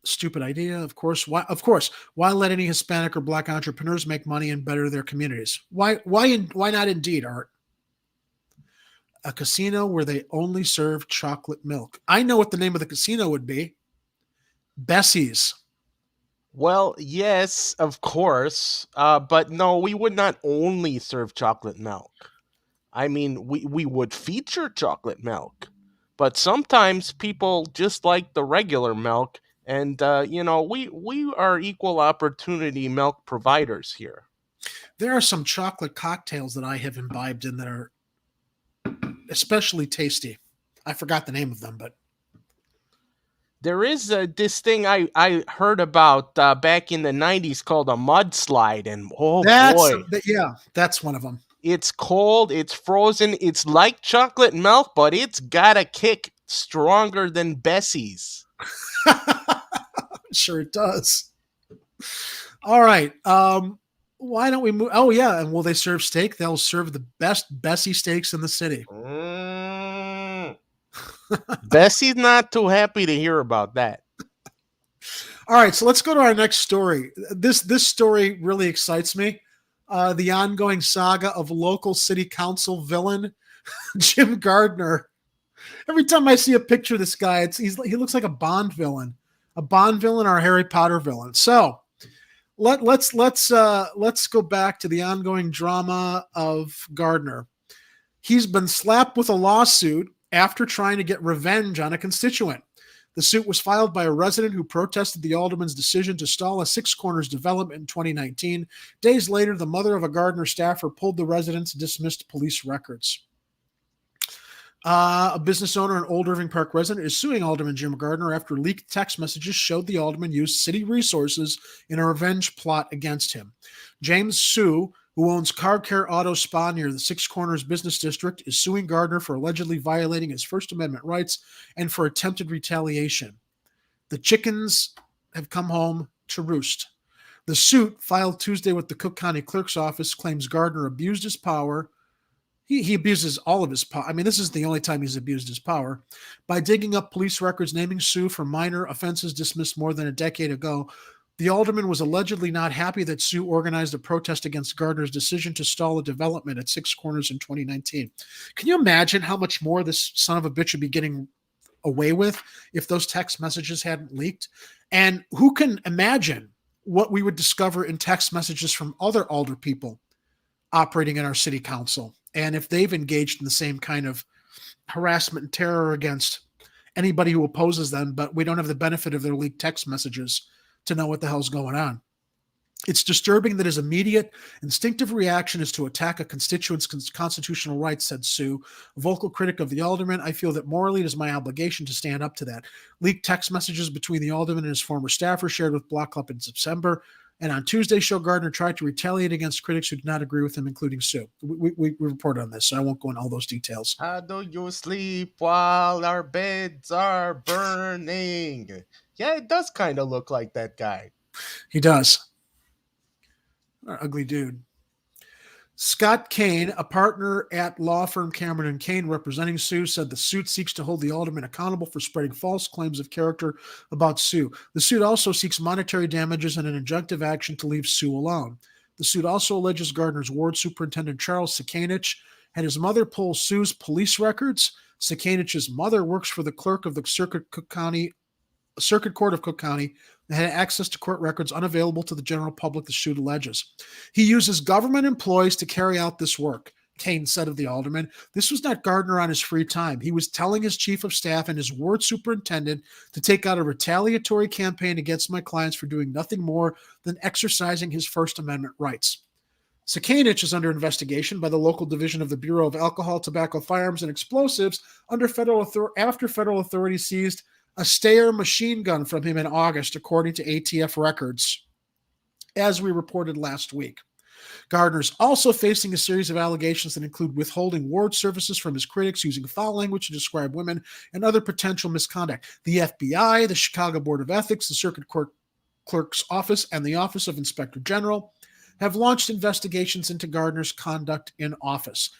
Stupid idea, of course. Why let any Hispanic or Black entrepreneurs make money and better their communities? Why not? Indeed, Art. A casino where they only serve chocolate milk. I know what the name of the casino would be. Bessie's. Well, yes, of course. But no, we would not only serve chocolate milk. I mean, we would feature chocolate milk. But sometimes people just like the regular milk. And, we are equal opportunity milk providers here. There are some chocolate cocktails that I have imbibed in that are especially tasty. I forgot the name of them, but there is this thing I heard about back in the 90s called a mudslide. And oh boy, that's one of them. It's cold, it's frozen, it's like chocolate milk, but it's got a kick stronger than Bessie's. Sure it does. All right. Why don't we move? Oh, yeah. And will they serve steak? They'll serve the best Bessie steaks in the city. Bessie's not too happy to hear about that. All right. So let's go to our next story. This story really excites me. The ongoing saga of local city council villain Jim Gardiner. Every time I see a picture of this guy, he looks like a Bond villain or a Harry Potter villain. So let's go back to the ongoing drama of Gardiner. He's been slapped with a lawsuit after trying to get revenge on a constituent. The suit was filed by a resident who protested the alderman's decision to stall a Six Corners development in 2019. Days later, the mother of a Gardiner staffer pulled the resident's dismissed police records. A business owner and Old Irving Park resident is suing Alderman Jim Gardiner after leaked text messages showed the alderman used city resources in a revenge plot against him. James Sue, who owns Car Care Auto Spa near the Six Corners Business District, is suing Gardiner for allegedly violating his First Amendment rights and for attempted retaliation. The chickens have come home to roost. The suit, filed Tuesday with the Cook County Clerk's Office, claims Gardiner abused his power. He abuses all of his power. I mean, this is the only time he's abused his power by digging up police records naming Sue for minor offenses dismissed more than a decade ago. The alderman was allegedly not happy that Sue organized a protest against Gardiner's decision to stall a development at Six Corners in 2019. Can you imagine how much more this son of a bitch would be getting away with if those text messages hadn't leaked? And who can imagine what we would discover in text messages from other alder people operating in our city council? And if they've engaged in the same kind of harassment and terror against anybody who opposes them, but we don't have the benefit of their leaked text messages to know what the hell's going on. It's disturbing that his immediate, instinctive reaction is to attack a constituent's constitutional rights, said Sue, a vocal critic of the alderman. I feel that morally it is my obligation to stand up to that. Leaked text messages between the alderman and his former staffer shared with Block Club in September. And on Tuesday, show Gardiner tried to retaliate against critics who did not agree with him, including Sue. We reported on this, so I won't go into all those details. How do you sleep while our beds are burning? Yeah, it does kind of look like that guy. He does. Ugly dude. Scott Kane, a partner at law firm Cameron & Kane representing Sue, said the suit seeks to hold the alderman accountable for spreading false claims of character about Sue. The suit also seeks monetary damages and an injunctive action to leave Sue alone. The suit also alleges Gardiner's ward superintendent Charles Sekanich had his mother pull Sue's police records. Sekanich's mother works for the clerk of the Circuit Court of Cook County and had access to court records unavailable to the general public, the suit alleges. He uses government employees to carry out this work. Kane said of the alderman. This was not Gardiner on his free time. He was telling his chief of staff and his ward superintendent to take out a retaliatory campaign against my clients for doing nothing more than exercising his First Amendment rights. Sakanich is under investigation by the local division of the Bureau of Alcohol, Tobacco, Firearms, and Explosives after federal authorities seized a Steyr machine gun from him in August, according to ATF records, as we reported last week. Gardiner's also facing a series of allegations that include withholding ward services from his critics, using foul language to describe women, and other potential misconduct. The FBI, the Chicago Board of Ethics, the Circuit Court Clerk's Office, and the Office of Inspector General have launched investigations into Gardiner's conduct in office.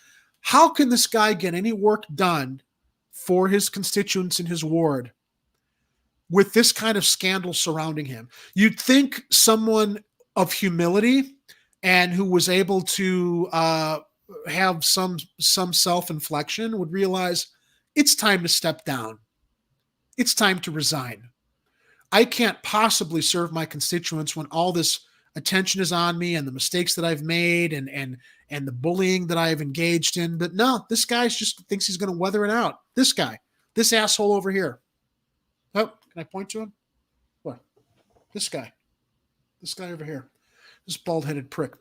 How can this guy get any work done for his constituents in his ward with this kind of scandal surrounding him? You'd think someone of humility and who was able to have some self-inflection would realize it's time to step down. It's time to resign. I can't possibly serve my constituents when all this attention is on me and the mistakes that I've made and the bullying that I've engaged in. But no, this guy just thinks he's going to weather it out. This guy, this asshole over here. Oh, can I point to him? What? This guy over here. This bald-headed prick.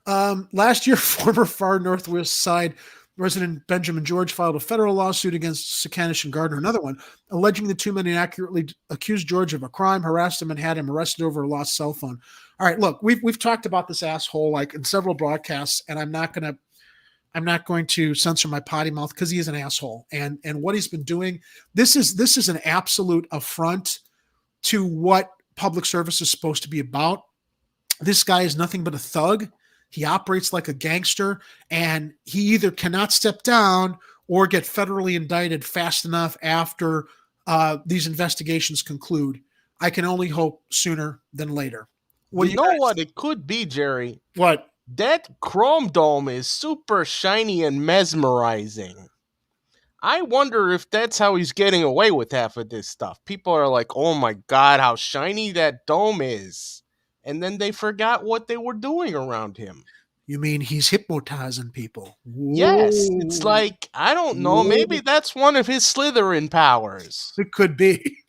Last year, former far northwest side resident Benjamin George filed a federal lawsuit against Sakanich and Gardiner, another one, alleging the two men inaccurately accused George of a crime, harassed him, and had him arrested over a lost cell phone. All right, look, we've talked about this asshole like in several broadcasts, and I'm not going to censor my potty mouth because he is an asshole, and what he's been doing. This is an absolute affront to what public service is supposed to be about. This guy is nothing but a thug. He operates like a gangster, and he either cannot step down or get federally indicted fast enough after these investigations conclude. I can only hope sooner than later. You know what it could be, Jerry? What? That chrome dome is super shiny and mesmerizing. I wonder if that's how he's getting away with half of this stuff. People are like, oh my God, how shiny that dome is. And then they forgot what they were doing around him. You mean he's hypnotizing people? Whoa. Yes. It's like, I don't know. Maybe that's one of his Slytherin powers. It could be.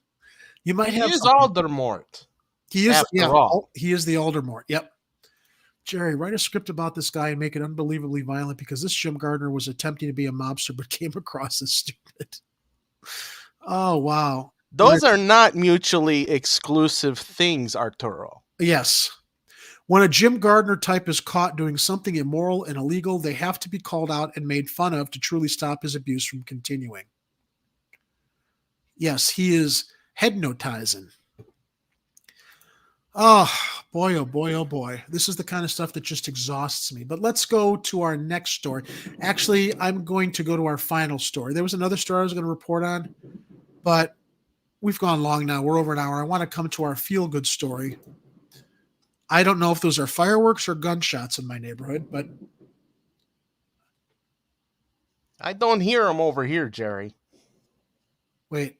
You might have. He is Aldermort. He is. After all. He is the Aldermort. Yep. Jerry, write a script about this guy and make it unbelievably violent because this Jim Gardiner was attempting to be a mobster but came across as stupid. Oh, wow. Those are not mutually exclusive things, Arturo. Yes. When a Jim Gardiner type is caught doing something immoral and illegal, they have to be called out and made fun of to truly stop his abuse from continuing. Yes, he is hypnotizing. Oh, boy, oh, boy, oh, boy. This is the kind of stuff that just exhausts me. But let's go to our next story. Actually, I'm going to go to our final story. There was another story I was going to report on, but we've gone long now. We're over an hour. I want to come to our feel-good story. I don't know if those are fireworks or gunshots in my neighborhood, but I don't hear them over here, Jerry. Wait.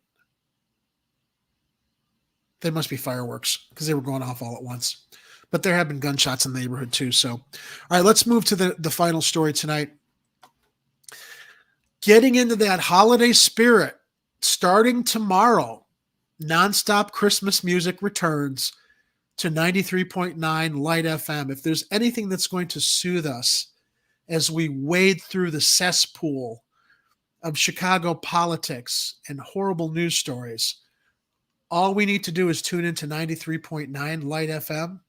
They must be fireworks because they were going off all at once. But there have been gunshots in the neighborhood too. So, all right, let's move to the final story tonight. Getting into that holiday spirit, starting tomorrow, nonstop Christmas music returns to 93.9 Light FM. If there's anything that's going to soothe us as we wade through the cesspool of Chicago politics and horrible news stories, all we need to do is tune into 93.9 Light FM.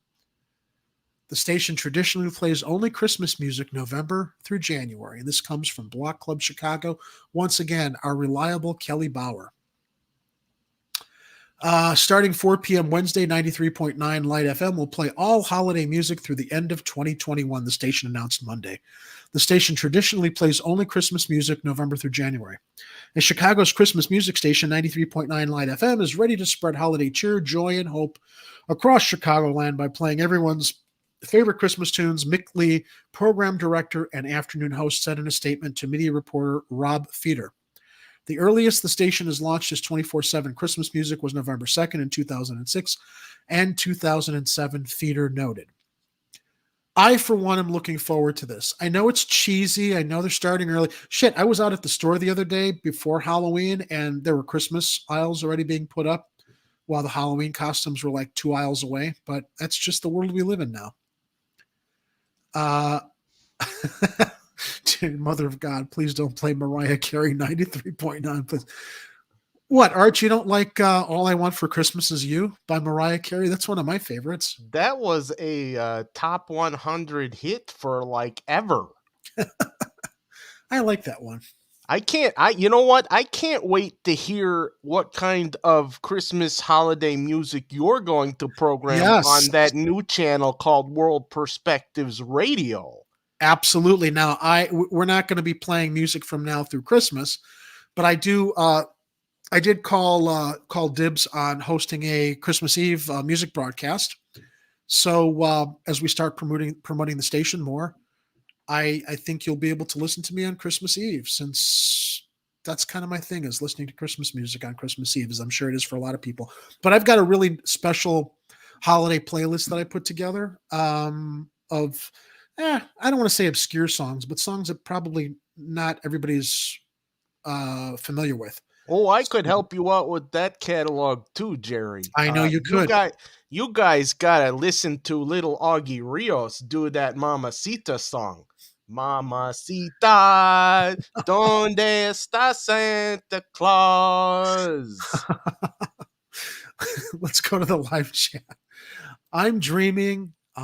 The station traditionally plays only Christmas music November through January. And this comes from Block Club Chicago. Once again, our reliable Kelly Bauer. Starting 4 p.m. Wednesday, 93.9 Light FM will play all holiday music through the end of 2021, the station announced Monday. The station traditionally plays only Christmas music November through January. And Chicago's Christmas music station, 93.9 Light FM, is ready to spread holiday cheer, joy, and hope across Chicagoland by playing everyone's favorite Christmas tunes. Mick Lee, program director and afternoon host, said in a statement to media reporter Rob Feeder. The earliest the station has launched its 24/7 Christmas music was November 2nd in 2006 and 2007, Feeder noted. I, for one, am looking forward to this. I know it's cheesy. I know they're starting early. Shit, I was out at the store the other day before Halloween, and there were Christmas aisles already being put up while the Halloween costumes were like 2 aisles away. But that's just the world we live in now. Uh, Dear Mother of God, please don't play Mariah Carey 93.9, please. What, Art? You don't like All I Want for Christmas Is You by Mariah Carey? That's one of my favorites. That was a top 100 hit for like ever. I like that one. You know what? I can't wait to hear what kind of Christmas holiday music you're going to program Yes. on that new channel called World Perspectives Radio. Absolutely. Now, we're not going to be playing music from now through Christmas, but I did call dibs on hosting a Christmas Eve music broadcast. So as we start promoting the station more, I think you'll be able to listen to me on Christmas Eve, since that's kind of my thing, is listening to Christmas music on Christmas Eve, as I'm sure it is for a lot of people. But I've got a really special holiday playlist that I put together of, I don't want to say obscure songs, but songs that probably not everybody's familiar with. Oh, I could help you out with that catalog too, Jerry. I know you could. You guys gotta listen to little Augie Rios do that Mamacita song. Mamacita, ¿dónde está Santa Claus? Let's go to the live chat. I'm dreaming of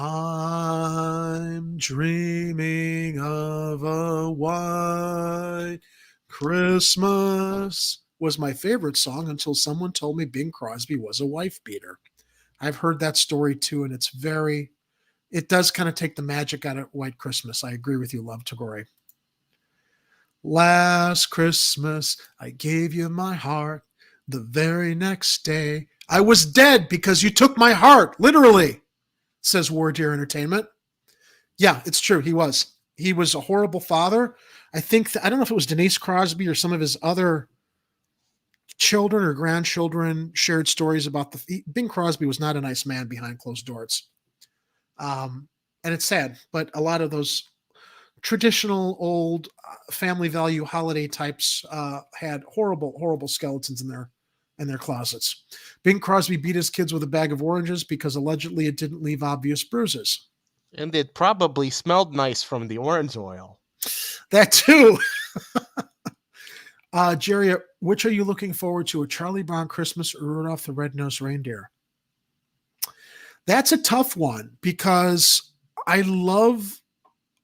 a white Christmas was my favorite song until someone told me Bing Crosby was a wife beater. I've heard that story too, and it does kind of take the magic out of White Christmas. I agree with you, Love Tagore. Last Christmas, I gave you my heart. The very next day, I was dead because you took my heart, literally, says War Deer Entertainment. Yeah, it's true. He was. He was a horrible father. I don't know if it was Denise Crosby or some of his other children or grandchildren shared stories about Bing Crosby was not a nice man behind closed doors. And it's sad, but a lot of those traditional old family value holiday types had horrible skeletons in their closets. Bing Crosby beat his kids with a bag of oranges because allegedly it didn't leave obvious bruises. And it probably smelled nice from the orange oil. That too. Jerry, which are you looking forward to, a Charlie Brown Christmas or Rudolph the Red-Nosed Reindeer? That's a tough one because I love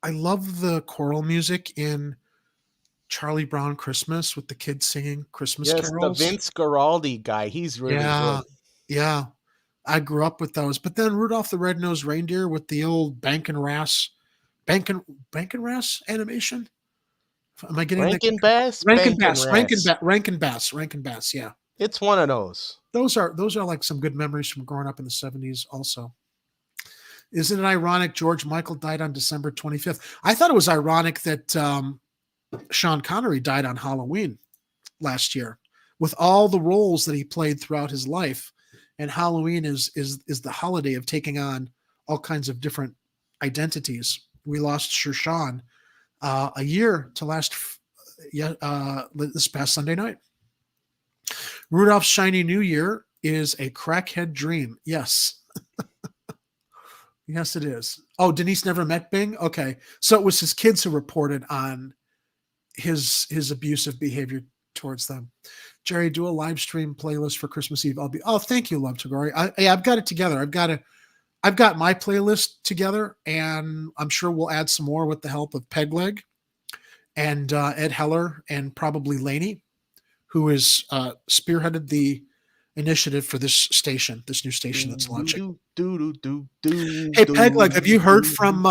the choral music in Charlie Brown Christmas with the kids singing Christmas carols. The Vince Guaraldi guy, he's really good. Yeah. I grew up with those. But then Rudolph the Red-Nosed Reindeer with the old Bankin' Rass animation? Am I getting Rankin Bass? Rankin Bass, yeah. It's one of those. Those are like some good memories from growing up in the 70s also. Isn't it ironic George Michael died on December 25th? I thought it was ironic that Sean Connery died on Halloween last year with all the roles that he played throughout his life. And Halloween is the holiday of taking on all kinds of different identities. We lost Sir Sean a year to this past Sunday night. Rudolph's Shiny New Year is a crackhead dream. Yes. Yes, it is. Oh, Denise never met Bing? Okay. So it was his kids who reported on his abusive behavior towards them. Jerry, do a live stream playlist for Christmas Eve. Thank you, Love Tagore. I've got it together. I've got my playlist together, and I'm sure we'll add some more with the help of Pegleg and Ed Heller and probably Laney, who has spearheaded the initiative for this new station that's launching. Hey, Pegleg, have you heard from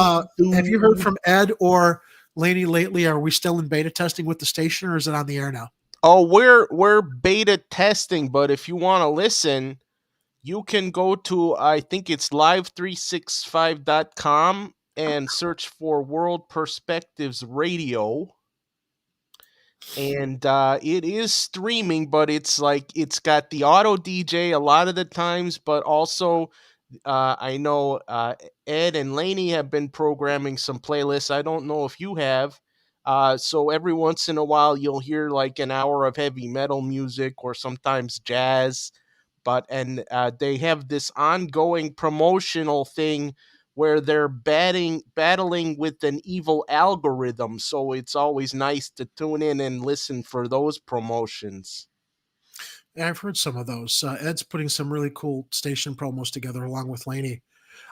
Ed or Laney lately? Are we still in beta testing with the station, or is it on the air now? Oh, we're beta testing, but if you want to listen, you can go to, I think it's live365.com and search for World Perspectives Radio. And it is streaming, but it's got the auto DJ a lot of the times, but also I know Ed and Laney have been programming some playlists. I don't know if you have. So every once in a while, you'll hear like an hour of heavy metal music or sometimes jazz. And they have this ongoing promotional thing where they're battling with an evil algorithm. So it's always nice to tune in and listen for those promotions. Yeah, I've heard some of those. Ed's putting some really cool station promos together along with Laney.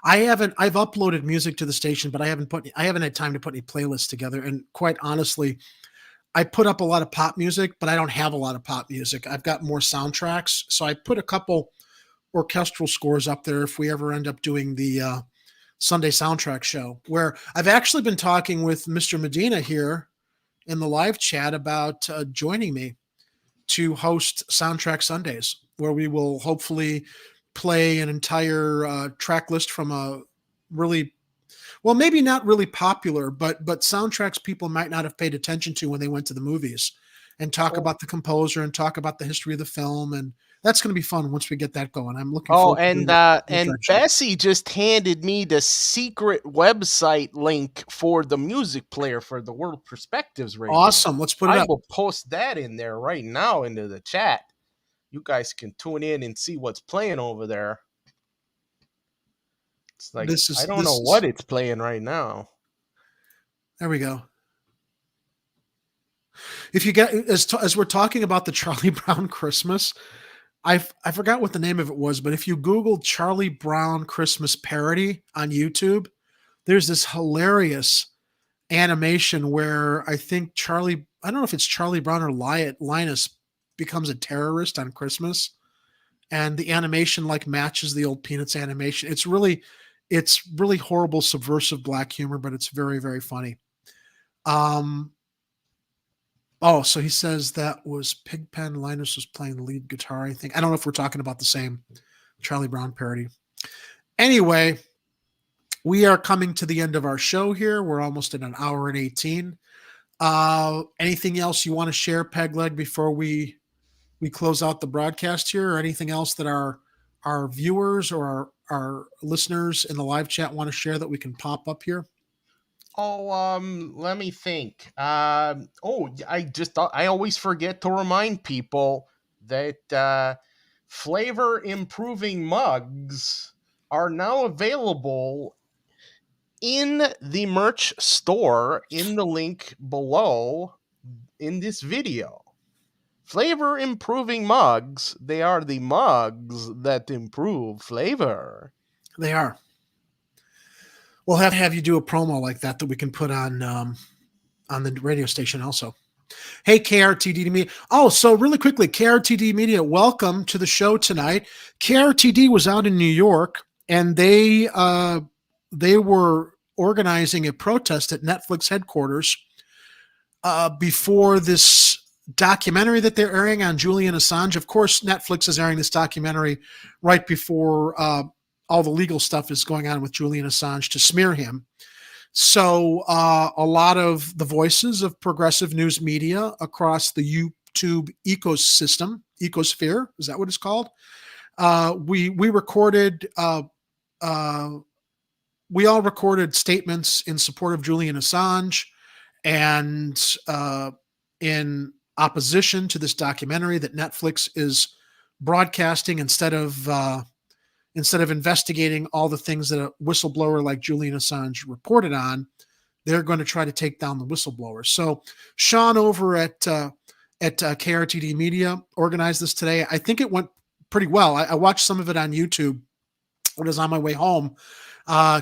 I've uploaded music to the station, but I haven't had time to put any playlists together. And quite honestly, I put up a lot of pop music, but I don't have a lot of pop music. I've got more soundtracks. So I put a couple orchestral scores up there if we ever end up doing the Sunday soundtrack show, where I've actually been talking with Mr. Medina here in the live chat about joining me to host Soundtrack Sundays, where we will hopefully play an entire track list from a really, well, maybe not really popular, but soundtracks people might not have paid attention to when they went to the movies, and talk about the composer and talk about the history of the film. And that's going to be fun once we get that going. I'm looking Oh, forward to doing that and soundtrack show. Bessie just handed me the secret website link for the music player for the World Perspectives Radio. Awesome. Let's put it I up. will post that in there right now into the chat. You guys can tune in and see what's playing over there. It's like I don't know what it's playing right now. There we go. If you get as we're talking about the Charlie Brown Christmas, I forgot what the name of it was, but if you Google Charlie Brown Christmas parody on YouTube, there's this hilarious animation where I think I don't know if it's Charlie Brown or Linus becomes a terrorist on Christmas, and the animation like matches the old Peanuts animation. It's really horrible, subversive black humor, but it's very, very funny. Oh, so he says that was Pigpen. Linus was playing the lead guitar, I think. I don't know if we're talking about the same Charlie Brown parody. Anyway, we are coming to the end of our show here. We're almost at an hour and 18. Anything else you want to share, Pegleg, before we close out the broadcast here, or anything else that our viewers or our listeners in the live chat want to share that we can pop up here? Oh, let me think. I always forget to remind people that flavor improving mugs are now available in the merch store in the link below in this video. Flavor improving mugs, they are the mugs that improve flavor. They are. We'll have you do a promo like that we can put on the radio station also. Hey, KRTD Media. Oh, so really quickly, KRTD Media, welcome to the show tonight. KRTD was out in New York, and they were organizing a protest at Netflix headquarters before this documentary that they're airing on Julian Assange. Of course, Netflix is airing this documentary right before all the legal stuff is going on with Julian Assange to smear him. So a lot of the voices of progressive news media across the YouTube ecosphere, is that what it's called? We recorded, we all recorded statements in support of Julian Assange and in opposition to this documentary that Netflix is broadcasting instead of investigating all the things that a whistleblower like Julian Assange reported on. They're going to try to take down the whistleblower. So Sean over at KRTD Media organized this today. I think it went pretty well. I watched some of it on YouTube when I was on my way home.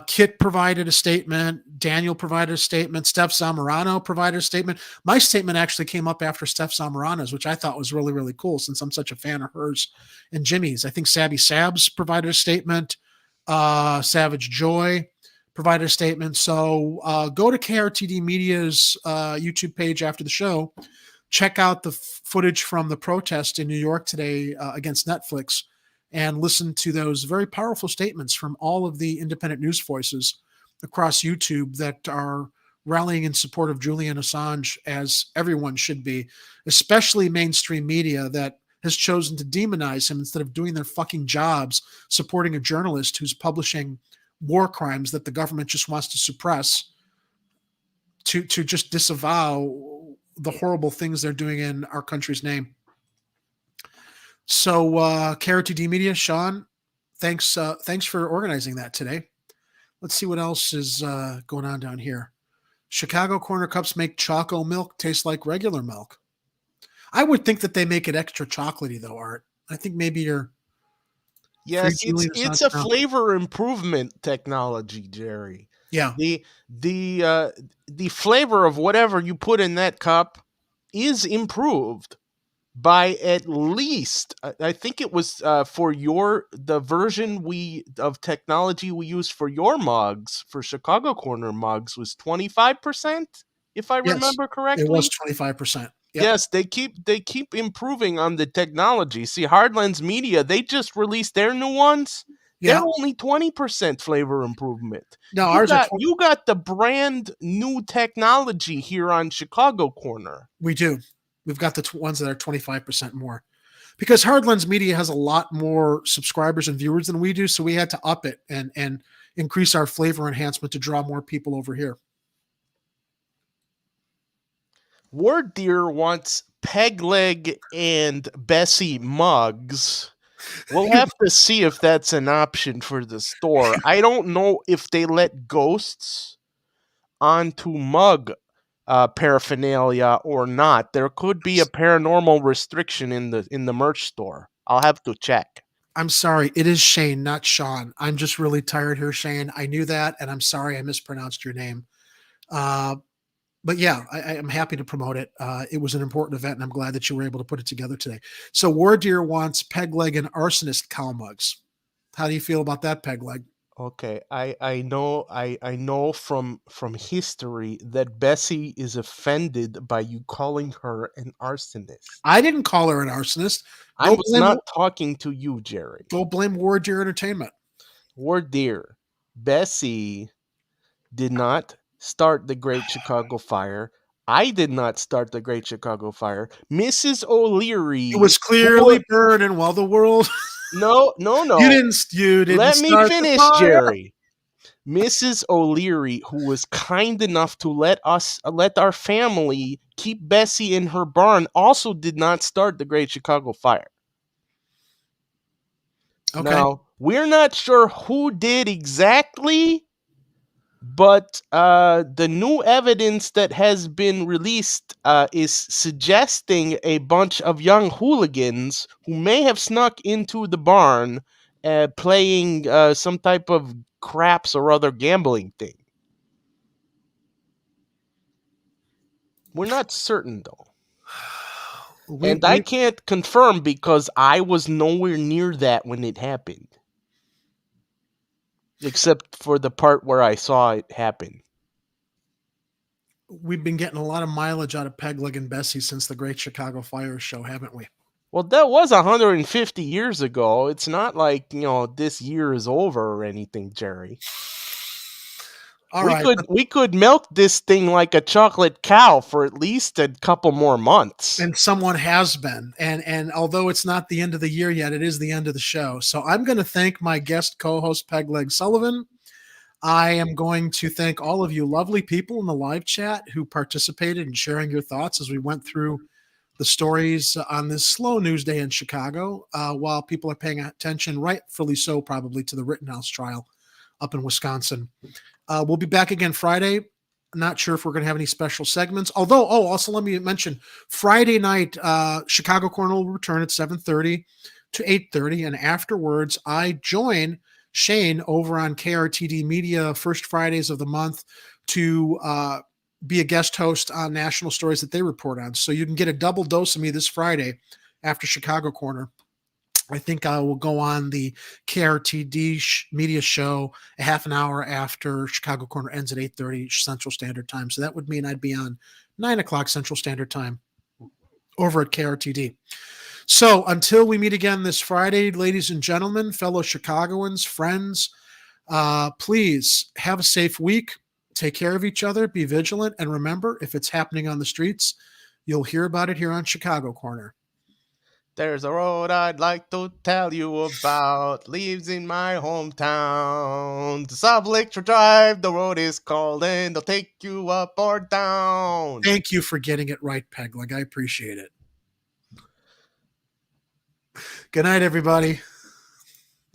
Kit provided a statement. Daniel provided a statement. Steph Zamorano provided a statement. My statement actually came up after Steph Zamorano's, which I thought was really, really cool since I'm such a fan of hers and Jimmy's. I think Sabby Sabs provided a statement. Savage Joy provided a statement. So go to KRTD Media's YouTube page after the show. Check out the footage from the protest in New York today against Netflix, and listen to those very powerful statements from all of the independent news voices across YouTube that are rallying in support of Julian Assange, as everyone should be, especially mainstream media that has chosen to demonize him instead of doing their fucking jobs, supporting a journalist who's publishing war crimes that the government just wants to suppress, to just disavow the horrible things they're doing in our country's name. So KRTD Media, Sean, thanks for organizing that today. Let's see what else is going on down here. Chicago Corner Cups make Choco milk taste like regular milk. I would think that they make it extra chocolatey, though, Art. I think maybe you're... Yes, it's a flavor improvement technology, Jerry. Yeah. The flavor of whatever you put in that cup is improved by at least, I think it was for the version of technology we used for your mugs, for Chicago Corner mugs, was 25%, if I remember correctly. It was 25%. Yep. Yes, they keep improving on the technology. See, Hardlands Media, they just released their new ones. Yeah. They're only 20% flavor improvement. No, you got the brand new technology here on Chicago Corner. We do. We've got the ones that are 25% more, because Hardlands Media has a lot more subscribers and viewers than we do, so we had to up it and increase our flavor enhancement to draw more people over here. Ward Deer wants Peg Leg and Bessie mugs. We'll have to see if that's an option for the store. I don't know if they let ghosts onto mug paraphernalia or not. There could be a paranormal restriction in the merch store. I'll have to check. I'm sorry. It is Shane, not Sean. I'm just really tired here, Shane. I knew that, and I'm sorry I mispronounced your name. But yeah, I am happy to promote it. It was an important event, and I'm glad that you were able to put it together today. So War Deer wants Peg Leg and Arsonist cow mugs. How do you feel about that, Peg Leg? Okay, I know from history that Bessie is offended by you calling her an arsonist. I didn't call her an arsonist. I was not talking to you, Jerry. Go blame War Deer Entertainment. War Deer. Bessie did not start the Great Chicago Fire. I did not start the Great Chicago Fire. Mrs. O'Leary. It was clearly burning while the world... No. You didn't. Let me finish, Jerry. Mrs. O'Leary, who was kind enough to let our family keep Bessie in her barn, also did not start the Great Chicago Fire. Okay. Now, we're not sure who did exactly, but the new evidence that has been released is suggesting a bunch of young hooligans who may have snuck into the barn playing some type of craps or other gambling thing. We're not certain, though. I can't confirm because I was nowhere near that when it happened. Except for the part where I saw it happen. We've been getting a lot of mileage out of Peg Leg and Bessie since the Great Chicago Fire show, haven't we? Well, that was 150 years ago. It's not like, this year is over or anything, Jerry. We could milk this thing like a chocolate cow for at least a couple more months. And someone has been. And although it's not the end of the year yet, it is the end of the show. So I'm going to thank my guest co-host, Peg Leg Sullivan. I am going to thank all of you lovely people in the live chat who participated in sharing your thoughts as we went through the stories on this slow news day in Chicago, while people are paying attention, rightfully so, probably, to the Rittenhouse trial up in Wisconsin. We'll be back again Friday. Not sure if we're going to have any special segments. Although, also let me mention, Friday night, Chicago Corner will return at 7:30 to 8:30. And afterwards, I join Shane over on KRTD Media, first Fridays of the month, to be a guest host on national stories that they report on. So you can get a double dose of me this Friday after Chicago Corner. I think I will go on the KRTD media show a half an hour after Chicago Corner ends at 8:30 Central Standard Time. So that would mean I'd be on 9 o'clock Central Standard Time over at KRTD. So until we meet again this Friday, ladies and gentlemen, fellow Chicagoans, friends, please have a safe week. Take care of each other. Be vigilant. And remember, if it's happening on the streets, you'll hear about it here on Chicago Corner. There's a road I'd like to tell you about. Lives in my hometown. The Sublextra Drive, the road is called, and they'll take you up or down. Thank you for getting it right, Pegleg. I appreciate it. Good night, everybody.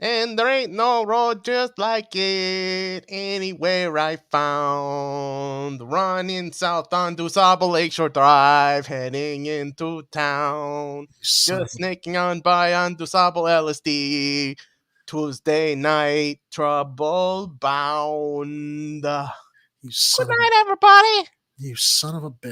And there ain't no road just like it anywhere I found. Running south onto Saba Lakeshore Drive, heading into town. Just sneaking on by onto Saba LSD. Tuesday night, trouble bound. You Good night, everybody. You son of a bitch.